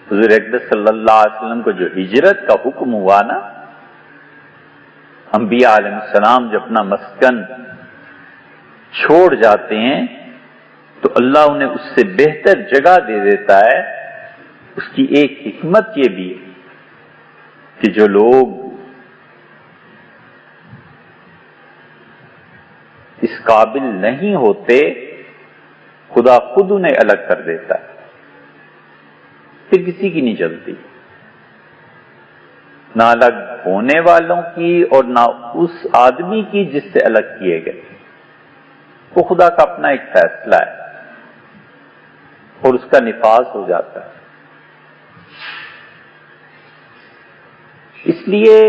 حضور اقدس صلی اللہ علیہ وسلم کو جو ہجرت کا حکم ہوا نا، انبیاء علیہ السلام جب اپنا مسکن چھوڑ جاتے ہیں تو اللہ انہیں اس سے بہتر جگہ دے دیتا ہے۔ اس کی ایک حکمت یہ بھی کہ جو لوگ اس قابل نہیں ہوتے، خدا خود انہیں الگ کر دیتا ہے، پھر کسی کی نہیں چلتی، نہ الگ ہونے والوں کی اور نہ اس آدمی کی جس سے الگ کیے گئے۔ وہ خدا کا اپنا ایک فیصلہ ہے اور اس کا نفاذ ہو جاتا ہے۔ اس لیے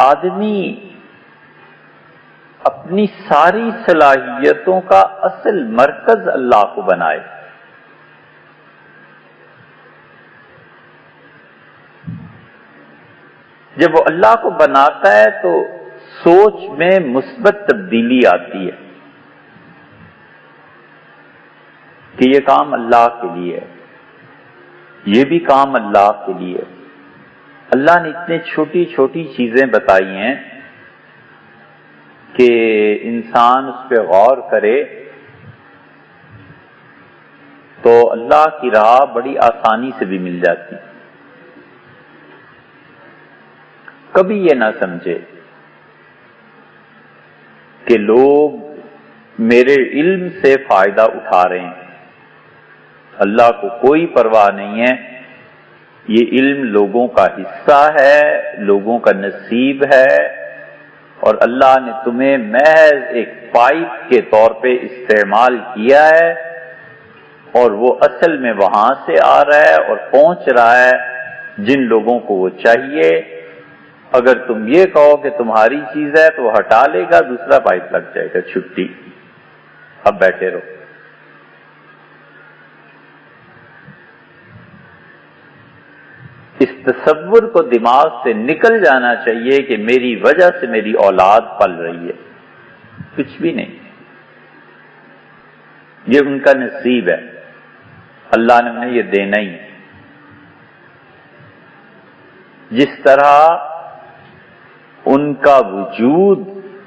آدمی اپنی ساری صلاحیتوں کا اصل مرکز اللہ کو بنائے۔ جب وہ اللہ کو بناتا ہے تو سوچ میں مثبت تبدیلی آتی ہے کہ یہ کام اللہ کے لیے ہے، یہ بھی کام اللہ کے لیے ہے۔ اللہ نے اتنے چھوٹی چھوٹی چیزیں بتائی ہیں کہ انسان اس پہ غور کرے تو اللہ کی راہ بڑی آسانی سے بھی مل جاتی۔ کبھی یہ نہ سمجھے کہ لوگ میرے علم سے فائدہ اٹھا رہے ہیں۔ اللہ کو کوئی پرواہ نہیں ہے، یہ علم لوگوں کا حصہ ہے، لوگوں کا نصیب ہے، اور اللہ نے تمہیں محض ایک پائپ کے طور پہ استعمال کیا ہے، اور وہ اصل میں وہاں سے آ رہا ہے اور پہنچ رہا ہے جن لوگوں کو وہ چاہیے۔ اگر تم یہ کہو کہ تمہاری چیز ہے تو وہ ہٹا لے گا، دوسرا پائپ لگ جائے گا، چھٹی، اب بیٹھے رہو۔ اس تصور کو دماغ سے نکل جانا چاہیے کہ میری وجہ سے میری اولاد پل رہی ہے، کچھ بھی نہیں، یہ ان کا نصیب ہے، اللہ نے انہیں یہ دینا ہی ہے۔ جس طرح ان کا وجود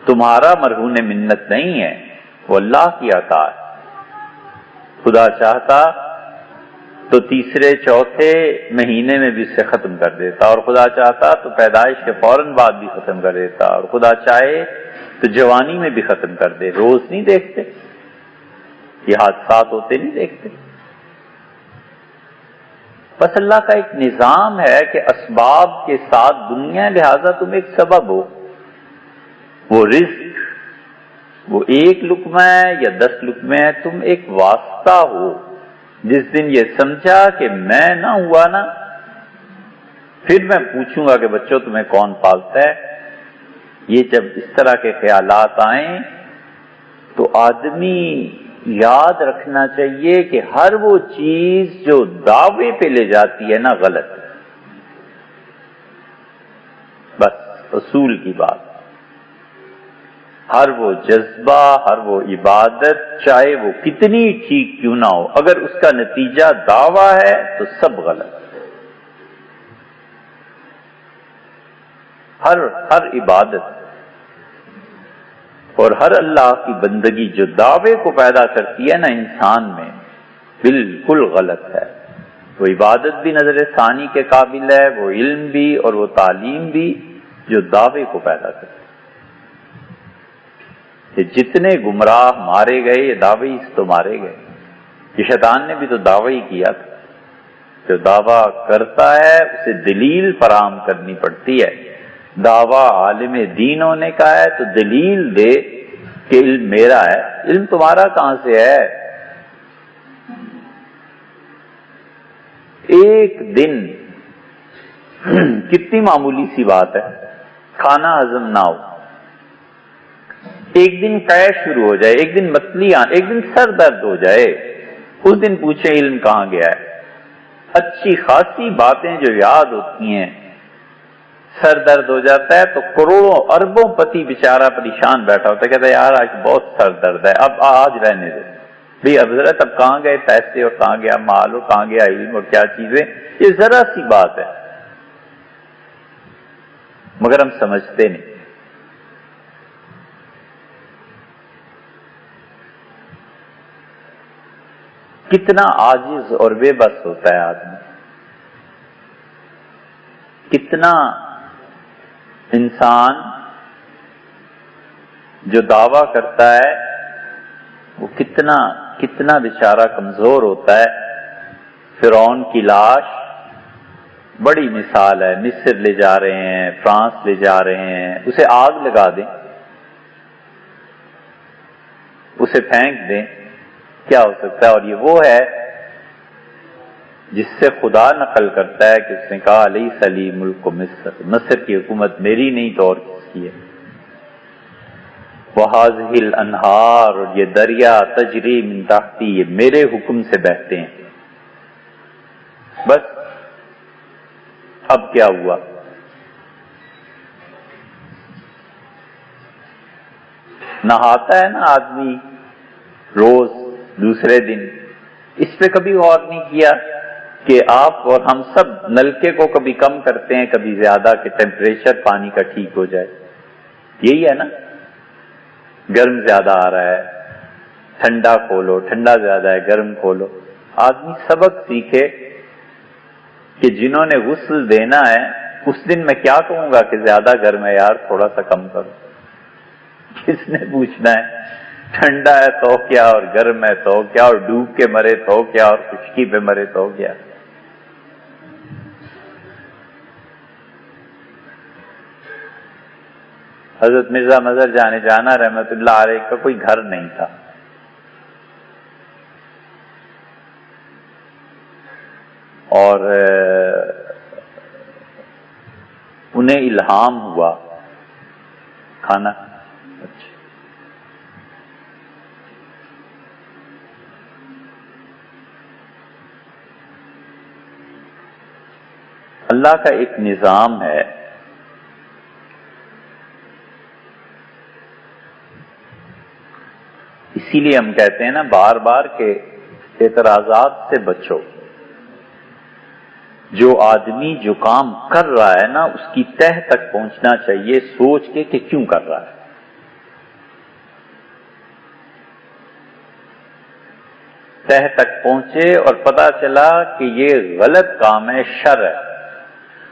تمہارا مرہون منت نہیں ہے، وہ اللہ کی عطا ہے۔ خدا چاہتا تو تیسرے چوتھے مہینے میں بھی اسے ختم کر دیتا، اور خدا چاہتا تو پیدائش کے فوراً بعد بھی ختم کر دیتا، اور خدا چاہے تو جوانی میں بھی ختم کر دے۔ روز نہیں دیکھتے یہ حادثات ہوتے، نہیں دیکھتے؟ بس اللہ کا ایک نظام ہے کہ اسباب کے ساتھ دنیا، لہذا تم ایک سبب ہو۔ وہ رزق وہ 1 لقمہ ہے یا 10 لقمے ہے، تم ایک واسطہ ہو۔ جس دن یہ سمجھا کہ میں نہ ہوا نا، پھر میں پوچھوں گا کہ بچوں تمہیں کون پالتا ہے۔ یہ جب اس طرح کے خیالات آئیں تو آدمی یاد رکھنا چاہیے کہ ہر وہ چیز جو دعوے پہ لے جاتی ہے نا، غلط ہے۔ بس اصول کی بات، ہر وہ جذبہ، ہر وہ عبادت، چاہے وہ کتنی ٹھیک کیوں نہ ہو، اگر اس کا نتیجہ دعویٰ ہے تو سب غلط ہے۔ ہر عبادت اور ہر اللہ کی بندگی جو دعوے کو پیدا کرتی ہے نا انسان میں، بالکل غلط ہے۔ وہ عبادت بھی نظر ثانی کے قابل ہے، وہ علم بھی اور وہ تعلیم بھی جو دعوے کو پیدا کرتی ہے۔ کہ جتنے گمراہ مارے گئے یہ دعوے اس تو مارے گئے۔ کہ شیطان نے بھی تو دعوی ہی کیا تھا۔ جو دعویٰ کرتا ہے اسے دلیل فراہم کرنی پڑتی ہے۔ دعویٰ عالم دین ہونے کا ہے تو دلیل دے کہ علم میرا ہے۔ علم تمہارا کہاں سے ہے؟ ایک دن کتنی معمولی سی بات ہے، کھانا ہضم نہ ہو، ایک دن قے شروع ہو جائے، ایک دن متلی آن، ایک دن سر درد ہو جائے، اس دن پوچھیں علم کہاں گیا ہے؟ اچھی خاصی باتیں جو یاد ہوتی ہیں، سر درد ہو جاتا ہے تو کروڑوں اربوں پتی بیچارہ پریشان بیٹھا ہوتا ہے، کہتا ہے یار آج بہت سر درد ہے، اب آج رہنے دے بھئی، اب حضرت اب کہاں گئے پیسے، اور کہاں گیا مال، اور کہاں گیا علم، اور کیا چیزیں؟ یہ ذرا سی بات ہے، مگر ہم سمجھتے نہیں۔ کتنا عاجز اور بے بس ہوتا ہے آدمی، کتنا انسان جو دعویٰ کرتا ہے وہ کتنا بیچارہ کمزور ہوتا ہے۔ فرعون کی لاش بڑی مثال ہے، مصر لے جا رہے ہیں، فرانس لے جا رہے ہیں، اسے آگ لگا دیں، اسے پھینک دیں، کیا ہو سکتا ہے؟ اور یہ وہ ہے جس سے خدا نقل کرتا ہے کہ اس نے کہا لیس لی ملک مصر، مصر کی حکومت میری نہیں تو اور کس کی ہے؟ وَهَٰذِهِ الْأَنْهَارُ، اور یہ دریا تجری من تحتی، یہ میرے حکم سے بہتے ہیں۔ بس اب کیا ہوا؟ نہاتا ہے نا آدمی روز، دوسرے دن، اس پہ کبھی غور نہیں کیا کہ آپ اور ہم سب نلکے کو کبھی کم کرتے ہیں کبھی زیادہ، کہ ٹیمپریچر پانی کا ٹھیک ہو جائے؟ یہی ہے نا، گرم زیادہ آ رہا ہے ٹھنڈا کھولو، ٹھنڈا زیادہ ہے گرم کھولو۔ آدمی سبق سیکھے کہ جنہوں نے غسل دینا ہے اس دن میں کیا کہوں گا کہ زیادہ گرم ہے یار تھوڑا سا کم کرو، کس نے پوچھنا ہے؟ ٹھنڈا ہے تو کیا، اور گرم ہے تو کیا، اور ڈوب کے مرے تو کیا، اور خشکی پہ مرے تو کیا؟ حضرت مرزا مظہر جانا رحمت اللہ علیہ کا کوئی گھر نہیں تھا، اور انہیں الہام ہوا کھانا اللہ کا ایک نظام ہے، اسی لیے ہم کہتے ہیں نا بار بار کہ اعتراضات سے بچو۔ جو آدمی جو کام کر رہا ہے نا اس کی تہ تک پہنچنا چاہیے سوچ کے کہ کیوں کر رہا ہے. تہ تک پہنچے اور پتا چلا کہ یہ غلط کام ہے، شر ہے.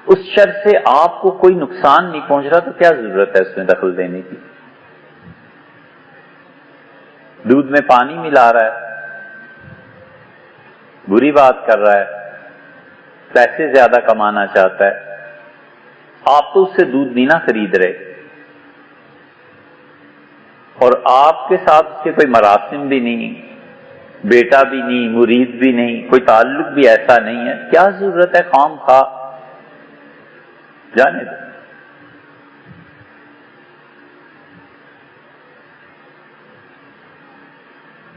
اس شر سے آپ کو کوئی نقصان نہیں پہنچ رہا تو کیا ضرورت ہے اس میں دخل دینے کی. دودھ میں پانی ملا رہا ہے، بری بات کر رہا ہے، پیسے زیادہ کمانا چاہتا ہے، آپ تو اس سے دودھ نہیں نہ خرید رہے، اور آپ کے ساتھ اس کے کوئی مراسم بھی نہیں، بیٹا بھی نہیں، مرید بھی نہیں، کوئی تعلق بھی ایسا نہیں ہے، کیا ضرورت ہے خام خواہ جانے دو.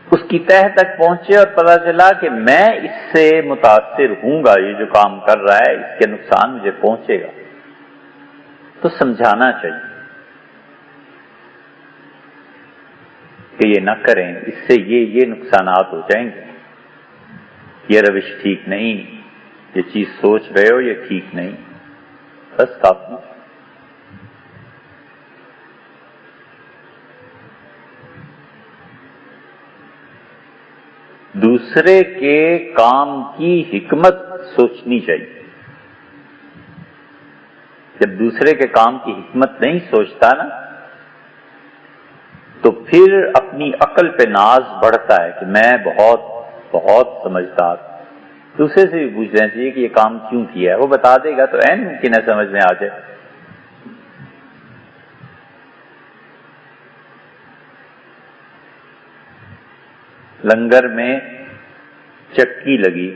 اس کی تہ تک پہنچے اور پتا چلا کہ میں اس سے متاثر ہوں گا، یہ جو کام کر رہا ہے اس کے نقصان مجھے پہنچے گا، تو سمجھانا چاہیے کہ یہ نہ کریں، اس سے یہ نقصانات ہو جائیں گے، یہ روش ٹھیک نہیں، یہ چیز سوچ رہے ہو یہ ٹھیک نہیں. بس کافی. دوسرے کے کام کی حکمت سوچنی چاہیے. جب دوسرے کے کام کی حکمت نہیں سوچتا نا تو پھر اپنی عقل پہ ناز بڑھتا ہے کہ میں بہت بہت سمجھدار. دوسرے سے بھی پوچھنا چاہیے کہ یہ کام کیوں کیا ہے، وہ بتا دے گا تو عین ممکن ہے سمجھ میں آ جائے. لنگر میں چکی لگی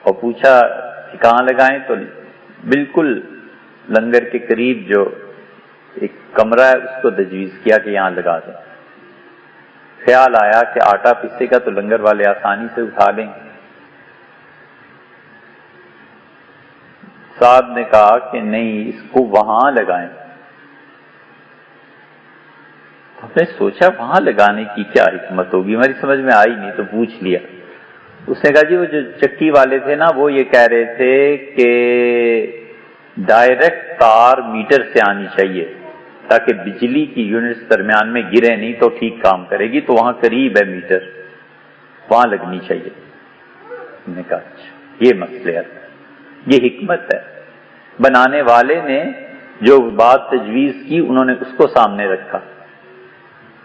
اور پوچھا کہ کہاں لگائیں، تو بالکل لنگر کے قریب جو ایک کمرہ ہے اس کو تجویز کیا کہ یہاں لگا دیں. خیال آیا کہ آٹا پیسے گا تو لنگر والے آسانی سے اٹھا لیں گے. صاحب نے کہا کہ نہیں، اس کو وہاں لگائیں. ہم نے سوچا وہاں لگانے کی کیا حکمت ہوگی، ہماری سمجھ میں آئی نہیں تو پوچھ لیا. اس نے کہا جی وہ جو چکی والے تھے نا وہ یہ کہہ رہے تھے کہ ڈائریکٹ تار میٹر سے آنی چاہیے تاکہ بجلی کی یونٹس درمیان میں گرے نہیں تو ٹھیک کام کرے گی، تو وہاں قریب ہے میٹر، وہاں لگنی چاہیے. ہم نے کہا اچھا یہ مسئلہ ہے، یہ حکمت ہے. بنانے والے نے جو بات تجویز کی انہوں نے اس کو سامنے رکھا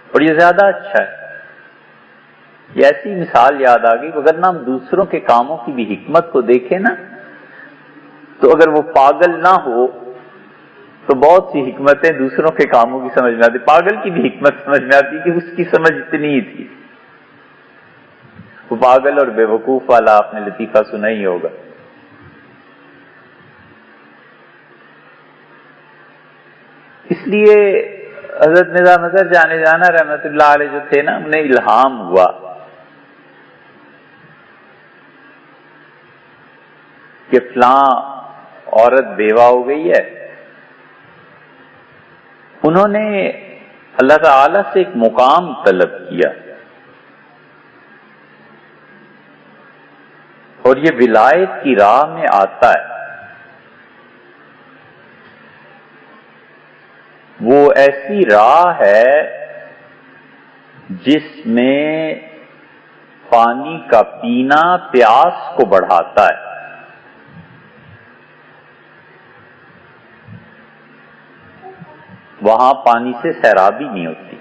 اور یہ زیادہ اچھا ہے. یہ ایسی مثال یاد آ گئی. اگر نہ ہم دوسروں کے کاموں کی بھی حکمت کو دیکھیں نا تو اگر وہ پاگل نہ ہو تو بہت سی حکمتیں دوسروں کے کاموں کی سمجھ میں آتی. پاگل کی بھی حکمت سمجھ میں آتی کہ اس کی سمجھ اتنی ہی تھی. وہ پاگل اور بے وقوف والا آپ نے لطیفہ سنا ہی ہوگا. اس لیے حضرت نظام نظر جانے جانا رحمت اللہ علیہ جو تھے نا انہیں الہام ہوا کہ فلاں عورت بیوہ ہو گئی ہے. انہوں نے اللہ تعالی سے ایک مقام طلب کیا اور یہ ولایت کی راہ میں آتا ہے. وہ ایسی راہ ہے جس میں پانی کا پینا پیاس کو بڑھاتا ہے. وہاں پانی سے سیرابی نہیں ہوتی،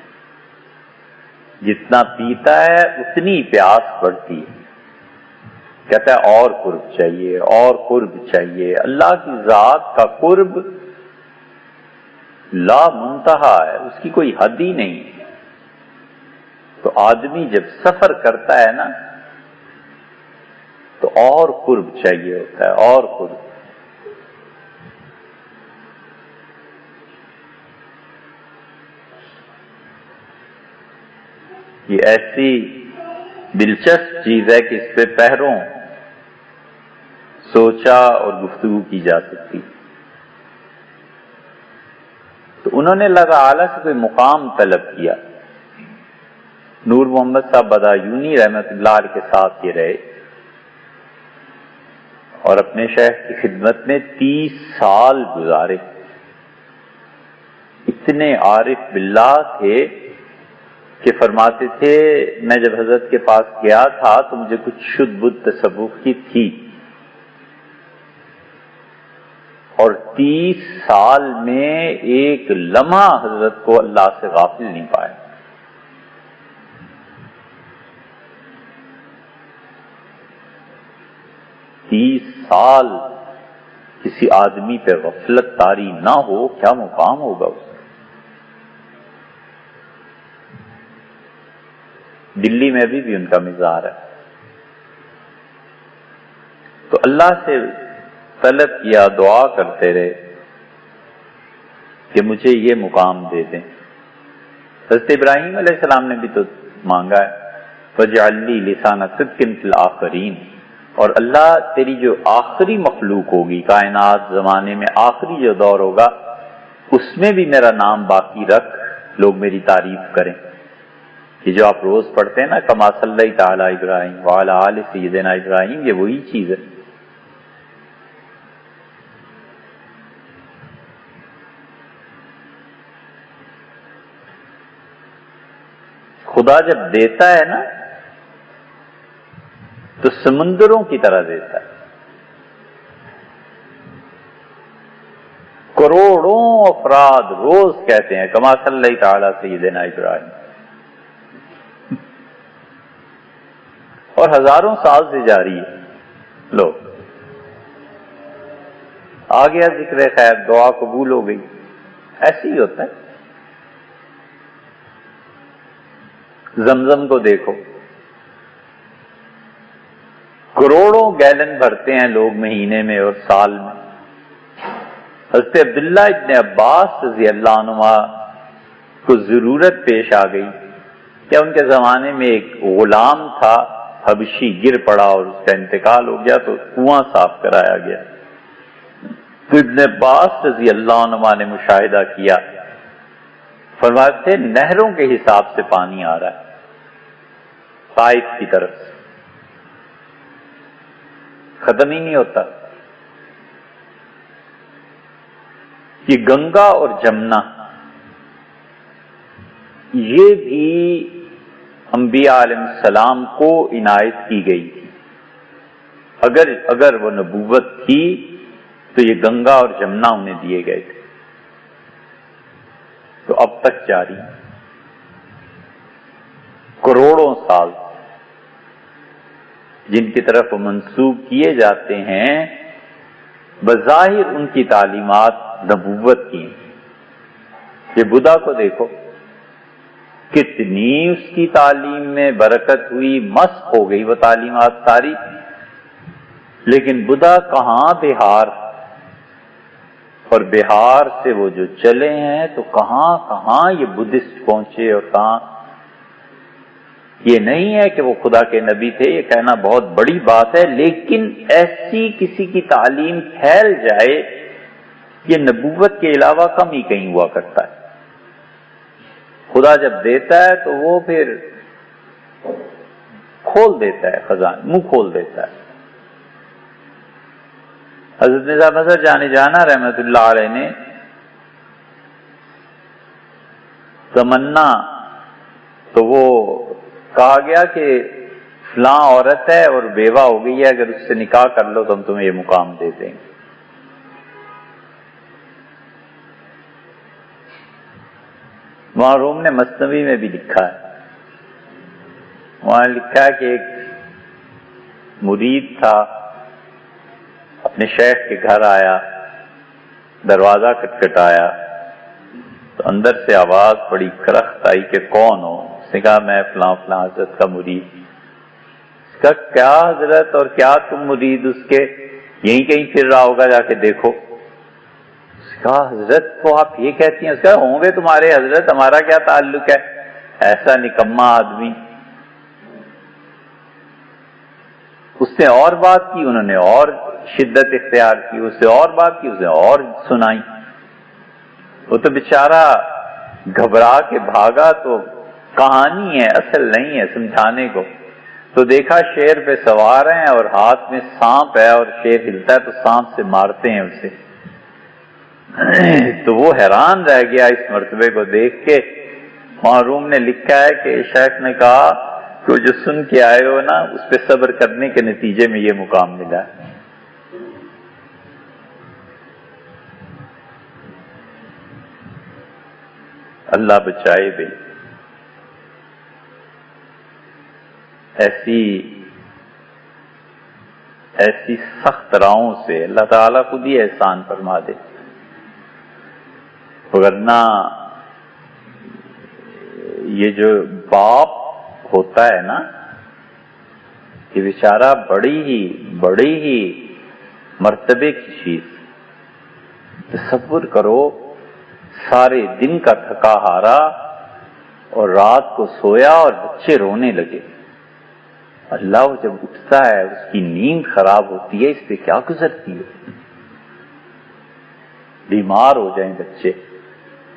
جتنا پیتا ہے اتنی پیاس بڑھتی ہے. کہتا ہے اور قرب چاہیے اور قرب چاہیے. اللہ کی ذات کا قرب لا منتہا ہے، اس کی کوئی حد ہی نہیں. تو آدمی جب سفر کرتا ہے نا تو اور قرب چاہیے ہوتا ہے، اور قرب. یہ ایسی دلچسپ چیز ہے کہ اس پہ پہروں سوچا اور گفتگو کی جا سکتی. تو انہوں نے اللہ تعالی سے کوئی مقام طلب کیا. نور محمد صاحب بدایونی رحمت اللہ علیہ کے ساتھ یہ رہے اور اپنے شیخ کی خدمت میں 30 سال گزارے. اتنے عارف باللہ تھے کہ فرماتے تھے میں جب حضرت کے پاس گیا تھا تو مجھے کچھ شدھ بدھ تصوف کی تھی، اور 30 سال میں ایک لمحہ حضرت کو اللہ سے غافل نہیں پائے. سال کسی آدمی پہ غفلت طاری نہ ہو، کیا مقام ہوگا اس کا. دلی میں بھی ان کا مزار ہے. تو اللہ سے طلب کیا، دعا کرتے رہے کہ مجھے یہ مقام دے دیں. حضرت ابراہیم علیہ السلام نے بھی تو مانگا ہے وَاجْعَلْ لِي لِسَانَ صِدْقٍ فِي الْآخِرِينَ، اور اللہ تیری جو آخری مخلوق ہوگی کائنات زمانے میں، آخری جو دور ہوگا اس میں بھی میرا نام باقی رکھ، لوگ میری تعریف کریں. یہ جو آپ روز پڑھتے ہیں نا کما صلی تعالی ابراہیم وعلی آل سیدنا ابراہیم، یہ وہی چیز ہے. خدا جب دیتا ہے نا تو سمندروں کی طرح دیتا ہے. کروڑوں افراد روز کہتے ہیں کما صلی تعالی سیدنا ابراہیم، اور ہزاروں سال سے جاری ہے. لو آ گیا ذکر خیر، دعا قبول ہو گئی. ایسے ہی ہوتا ہے. زمزم کو دیکھو، کروڑوں گیلن بھرتے ہیں لوگ مہینے میں اور سال میں. حضرت عبداللہ ابن عباس رضی اللہ عنہ کو ضرورت پیش آ گئی کہ ان کے زمانے میں ایک غلام تھا حبشی، گر پڑا اور اس کا انتقال ہو گیا تو کنواں صاف کرایا گیا. تو ابن عباس رضی اللہ عنہ نے مشاہدہ کیا، فرماتے تھے نہروں کے حساب سے پانی آ رہا ہے پائپ کی طرف سے، ختم ہی نہیں ہوتا. یہ گنگا اور جمنا یہ بھی انبیاء علیہ السلام کو عنایت کی گئی تھی. اگر وہ نبوت تھی تو یہ گنگا اور جمنا انہیں دیے گئے تھے. تو اب تک جاری کروڑوں سال جن کی طرف منسوب کیے جاتے ہیں، بظاہر ان کی تعلیمات نبوت کی ہیں. یہ بدھا کو دیکھو، کتنی اس کی تعلیم میں برکت ہوئی، مسخ ہو گئی وہ تعلیمات ساری. لیکن بدھا کہاں بہار، اور بہار سے وہ جو چلے ہیں تو کہاں کہاں یہ بدھسٹ پہنچے اور کہاں. یہ نہیں ہے کہ وہ خدا کے نبی تھے، یہ کہنا بہت بڑی بات ہے، لیکن ایسی کسی کی تعلیم پھیل جائے یہ نبوت کے علاوہ کم ہی کہیں ہوا کرتا ہے. خدا جب دیتا ہے تو وہ پھر کھول دیتا ہے خزان، منہ کھول دیتا ہے. حضرت نظام نظر جانے جانا رحمت اللہ علیہ نے تمنا، تو وہ کہا گیا کہ فلاں عورت ہے اور بیوہ ہو گئی ہے، اگر اس سے نکاح کر لو تو ہم تمہیں یہ مقام دے دیں گے. وہاں روم نے مثنوی میں بھی لکھا ہے، وہاں لکھا ہے کہ ایک مرید تھا، اپنے شیخ کے گھر آیا، دروازہ کٹکھٹایا تو اندر سے آواز بڑی کرخت آئی کہ کون ہو؟ اس نے کہا میں فلاں فلاں حضرت کا مرید. اس کا کیا حضرت اور کیا تم مرید اس کے؟ یہیں کہیں پھر رہا ہوگا، جا کے دیکھو. اس کا حضرت کو آپ یہ کہتی ہیں؟ اس کا ہوں گے تمہارے حضرت، ہمارا کیا تعلق ہے؟ ایسا نکما آدمی. اس نے اور بات کی، انہوں نے اور شدت اختیار کی، اس سے اور بات کی، اس نے اور سنائی. وہ تو بیچارہ گھبرا کے بھاگا. تو کہانی ہے، اصل نہیں ہے سمجھانے کو. تو دیکھا شیر پہ سوار ہیں اور ہاتھ میں سانپ ہے اور شیر ہلتا ہے تو سانپ سے مارتے ہیں اسے. تو وہ حیران رہ گیا اس مرتبے کو دیکھ کے. معروم نے لکھا ہے کہ شیخ نے کہا کہ جو سن کے آئے ہو نا اس پہ صبر کرنے کے نتیجے میں یہ مقام ملا ہے. اللہ بچائے بھی ایسی سخت راہوں سے. اللہ تعالیٰ خود ہی احسان فرما دے. ورنہ یہ جو باپ ہوتا ہے نا یہ بیچارہ بڑی ہی مرتبے کی چیز. تصور کرو سارے دن کا تھکا ہارا اور رات کو سویا اور بچے رونے لگے. اللہ وہ جب اٹھتا ہے اس کی نیند خراب ہوتی ہے اس پہ کیا گزرتی ہے. بیمار ہو جائیں بچے,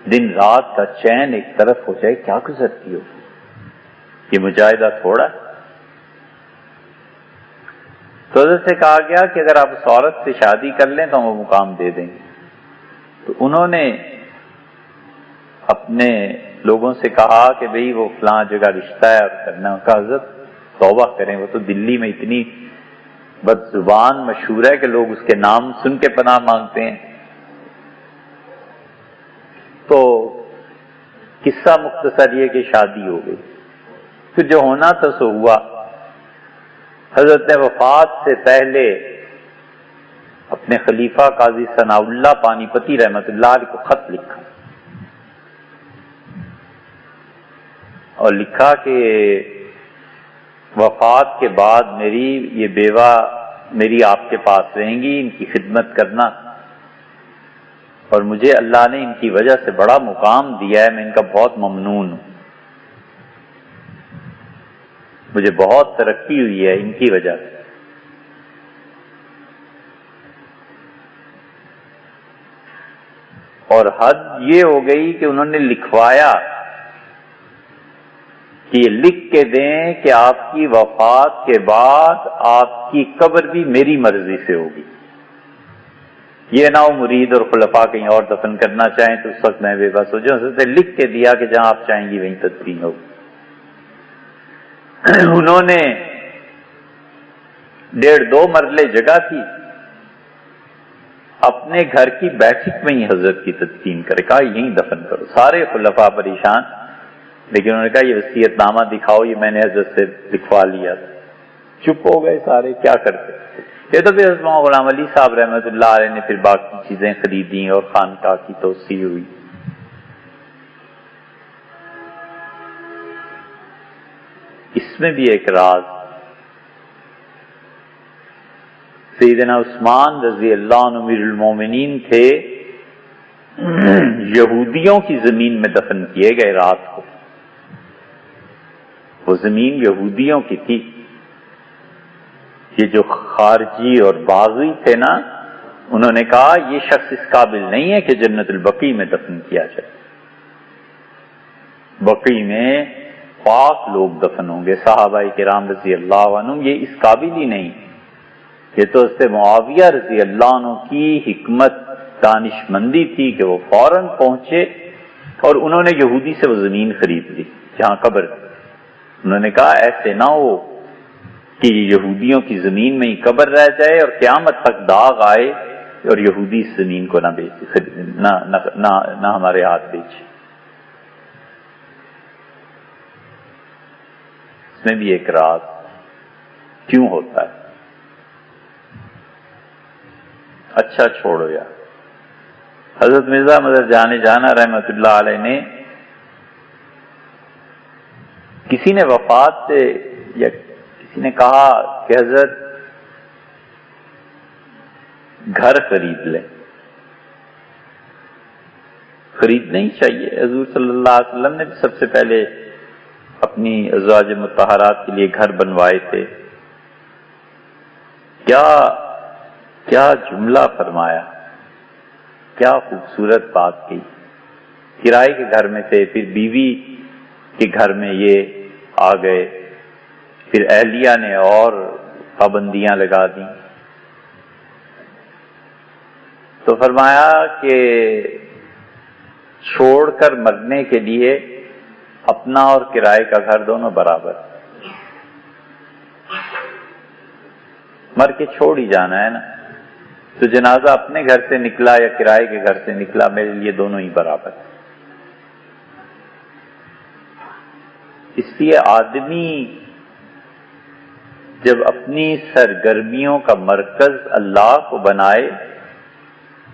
دن رات کا چین ایک طرف ہو جائے, کیا گزرتی ہو. یہ مجاہدہ تھوڑا. تو حضرت سے کہا گیا کہ اگر آپ اس عورت سے شادی کر لیں تو ہم وہ مقام دے دیں گے. تو انہوں نے اپنے لوگوں سے کہا کہ بھئی وہ فلاں جگہ رشتہ ہے اور کرنا. ان کا حضرت توبہ کریں, وہ تو دلی میں اتنی بد زبان مشہور ہے کہ لوگ اس کے نام سن کے پناہ مانگتے ہیں. تو قصہ مختصر یہ کہ شادی ہو گئی. پھر جو ہونا تھا سو ہوا. حضرت نے وفات سے پہلے اپنے خلیفہ قاضی ثناء اللہ پانی پتی رحمت اللہ علیہ کو خط لکھا اور لکھا کہ وفات کے بعد میری یہ بیوہ میری آپ کے پاس رہیں گی, ان کی خدمت کرنا, اور مجھے اللہ نے ان کی وجہ سے بڑا مقام دیا ہے, میں ان کا بہت ممنون ہوں. مجھے بہت ترقی ہوئی ہے ان کی وجہ سے. اور حد یہ ہو گئی کہ انہوں نے لکھوایا کہ یہ لکھ کے دیں کہ آپ کی وفات کے بعد آپ کی قبر بھی میری مرضی سے ہوگی. یہ نہ ہو مرید اور خلفاء کہیں اور دفن کرنا چاہیں تو اس وقت میں بے بس ہو جاؤں. حضرت لکھ کے دیا کہ جہاں آپ چاہیں گی وہیں تدفین ہوگی. انہوں نے 1.5-2 مرلے جگہ تھی, اپنے گھر کی بیٹھک میں ہی حضرت کی تدفین کرے. کہا یہیں دفن کرو. سارے خلفاء پریشان, لیکن انہوں نے کہا یہ وصیت نامہ دکھاؤ, یہ میں نے حضرت سے لکھوا لیا. چپ ہو گئے سارے, کیا کرتے. یہ تو پھر حضرت غلام علی صاحب رحمۃ اللہ علیہ نے پھر باقی چیزیں خریدیں اور خانقاہ کی توسیع ہوئی. اس میں بھی ایک راز. سیدنا عثمان رضی اللہ عنہ امیر المومنین تھے, یہودیوں کی زمین میں دفن کیے گئے رات کو. وہ زمین یہودیوں کی تھی. یہ جو خارجی اور باغی تھے نا, انہوں نے کہا یہ شخص اس قابل نہیں ہے کہ جنت البقیع میں دفن کیا جائے. بقیع میں پاک لوگ دفن ہوں گے, صحابہ کرام رضی اللہ عنہم, یہ اس قابل ہی نہیں. یہ تو اس سے معاویہ رضی اللہ عنہ کی حکمت دانش مندی تھی کہ وہ فوراً پہنچے اور انہوں نے یہودی سے وہ زمین خرید لی جہاں قبر تھی. انہوں نے کہا ایسے نہ ہو کہ یہودیوں کی زمین میں ہی قبر رہ جائے اور قیامت تک داغ آئے اور یہودی اس زمین کو نہ ہمارے ہاتھ بیچے. اس میں بھی ایک راز کیوں ہوتا ہے. اچھا چھوڑو یار. حضرت مرزا مظہر جان جانا رحمت اللہ علیہ نے, کسی نے وفات سے یا کسی نے کہا کہ حضرت گھر خرید لیں. خریدنا ہی چاہیے. حضور صلی اللہ علیہ وسلم نے بھی سب سے پہلے اپنی ازواج مطہرات کے لیے گھر بنوائے تھے. کیا جملہ فرمایا, کیا خوبصورت بات کی. کرائے کے گھر میں تھے, پھر بیوی کے گھر میں یہ آ گئے, پھر اہلیہ نے اور پابندیاں لگا دیں. تو فرمایا کہ چھوڑ کر مرنے کے لیے اپنا اور کرائے کا گھر دونوں برابر. مر کے چھوڑ ہی جانا ہے نا, تو جنازہ اپنے گھر سے نکلا یا کرائے کے گھر سے نکلا, میرے لیے دونوں ہی برابر. اس لیے آدمی جب اپنی سرگرمیوں کا مرکز اللہ کو بنائے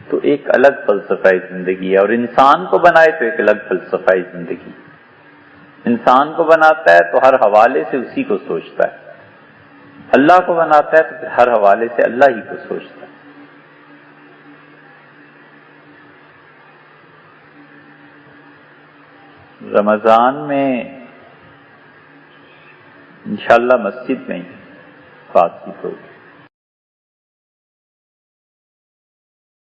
تو ایک الگ فلسفہ زندگی ہے, اور انسان کو بنائے تو ایک الگ فلسفہ زندگی. انسان کو بناتا ہے تو ہر حوالے سے اسی کو سوچتا ہے, اللہ کو بناتا ہے تو پھر ہر حوالے سے اللہ ہی کو سوچتا ہے. رمضان میں انشاءاللہ مسجد میں بات چیت ہوگی.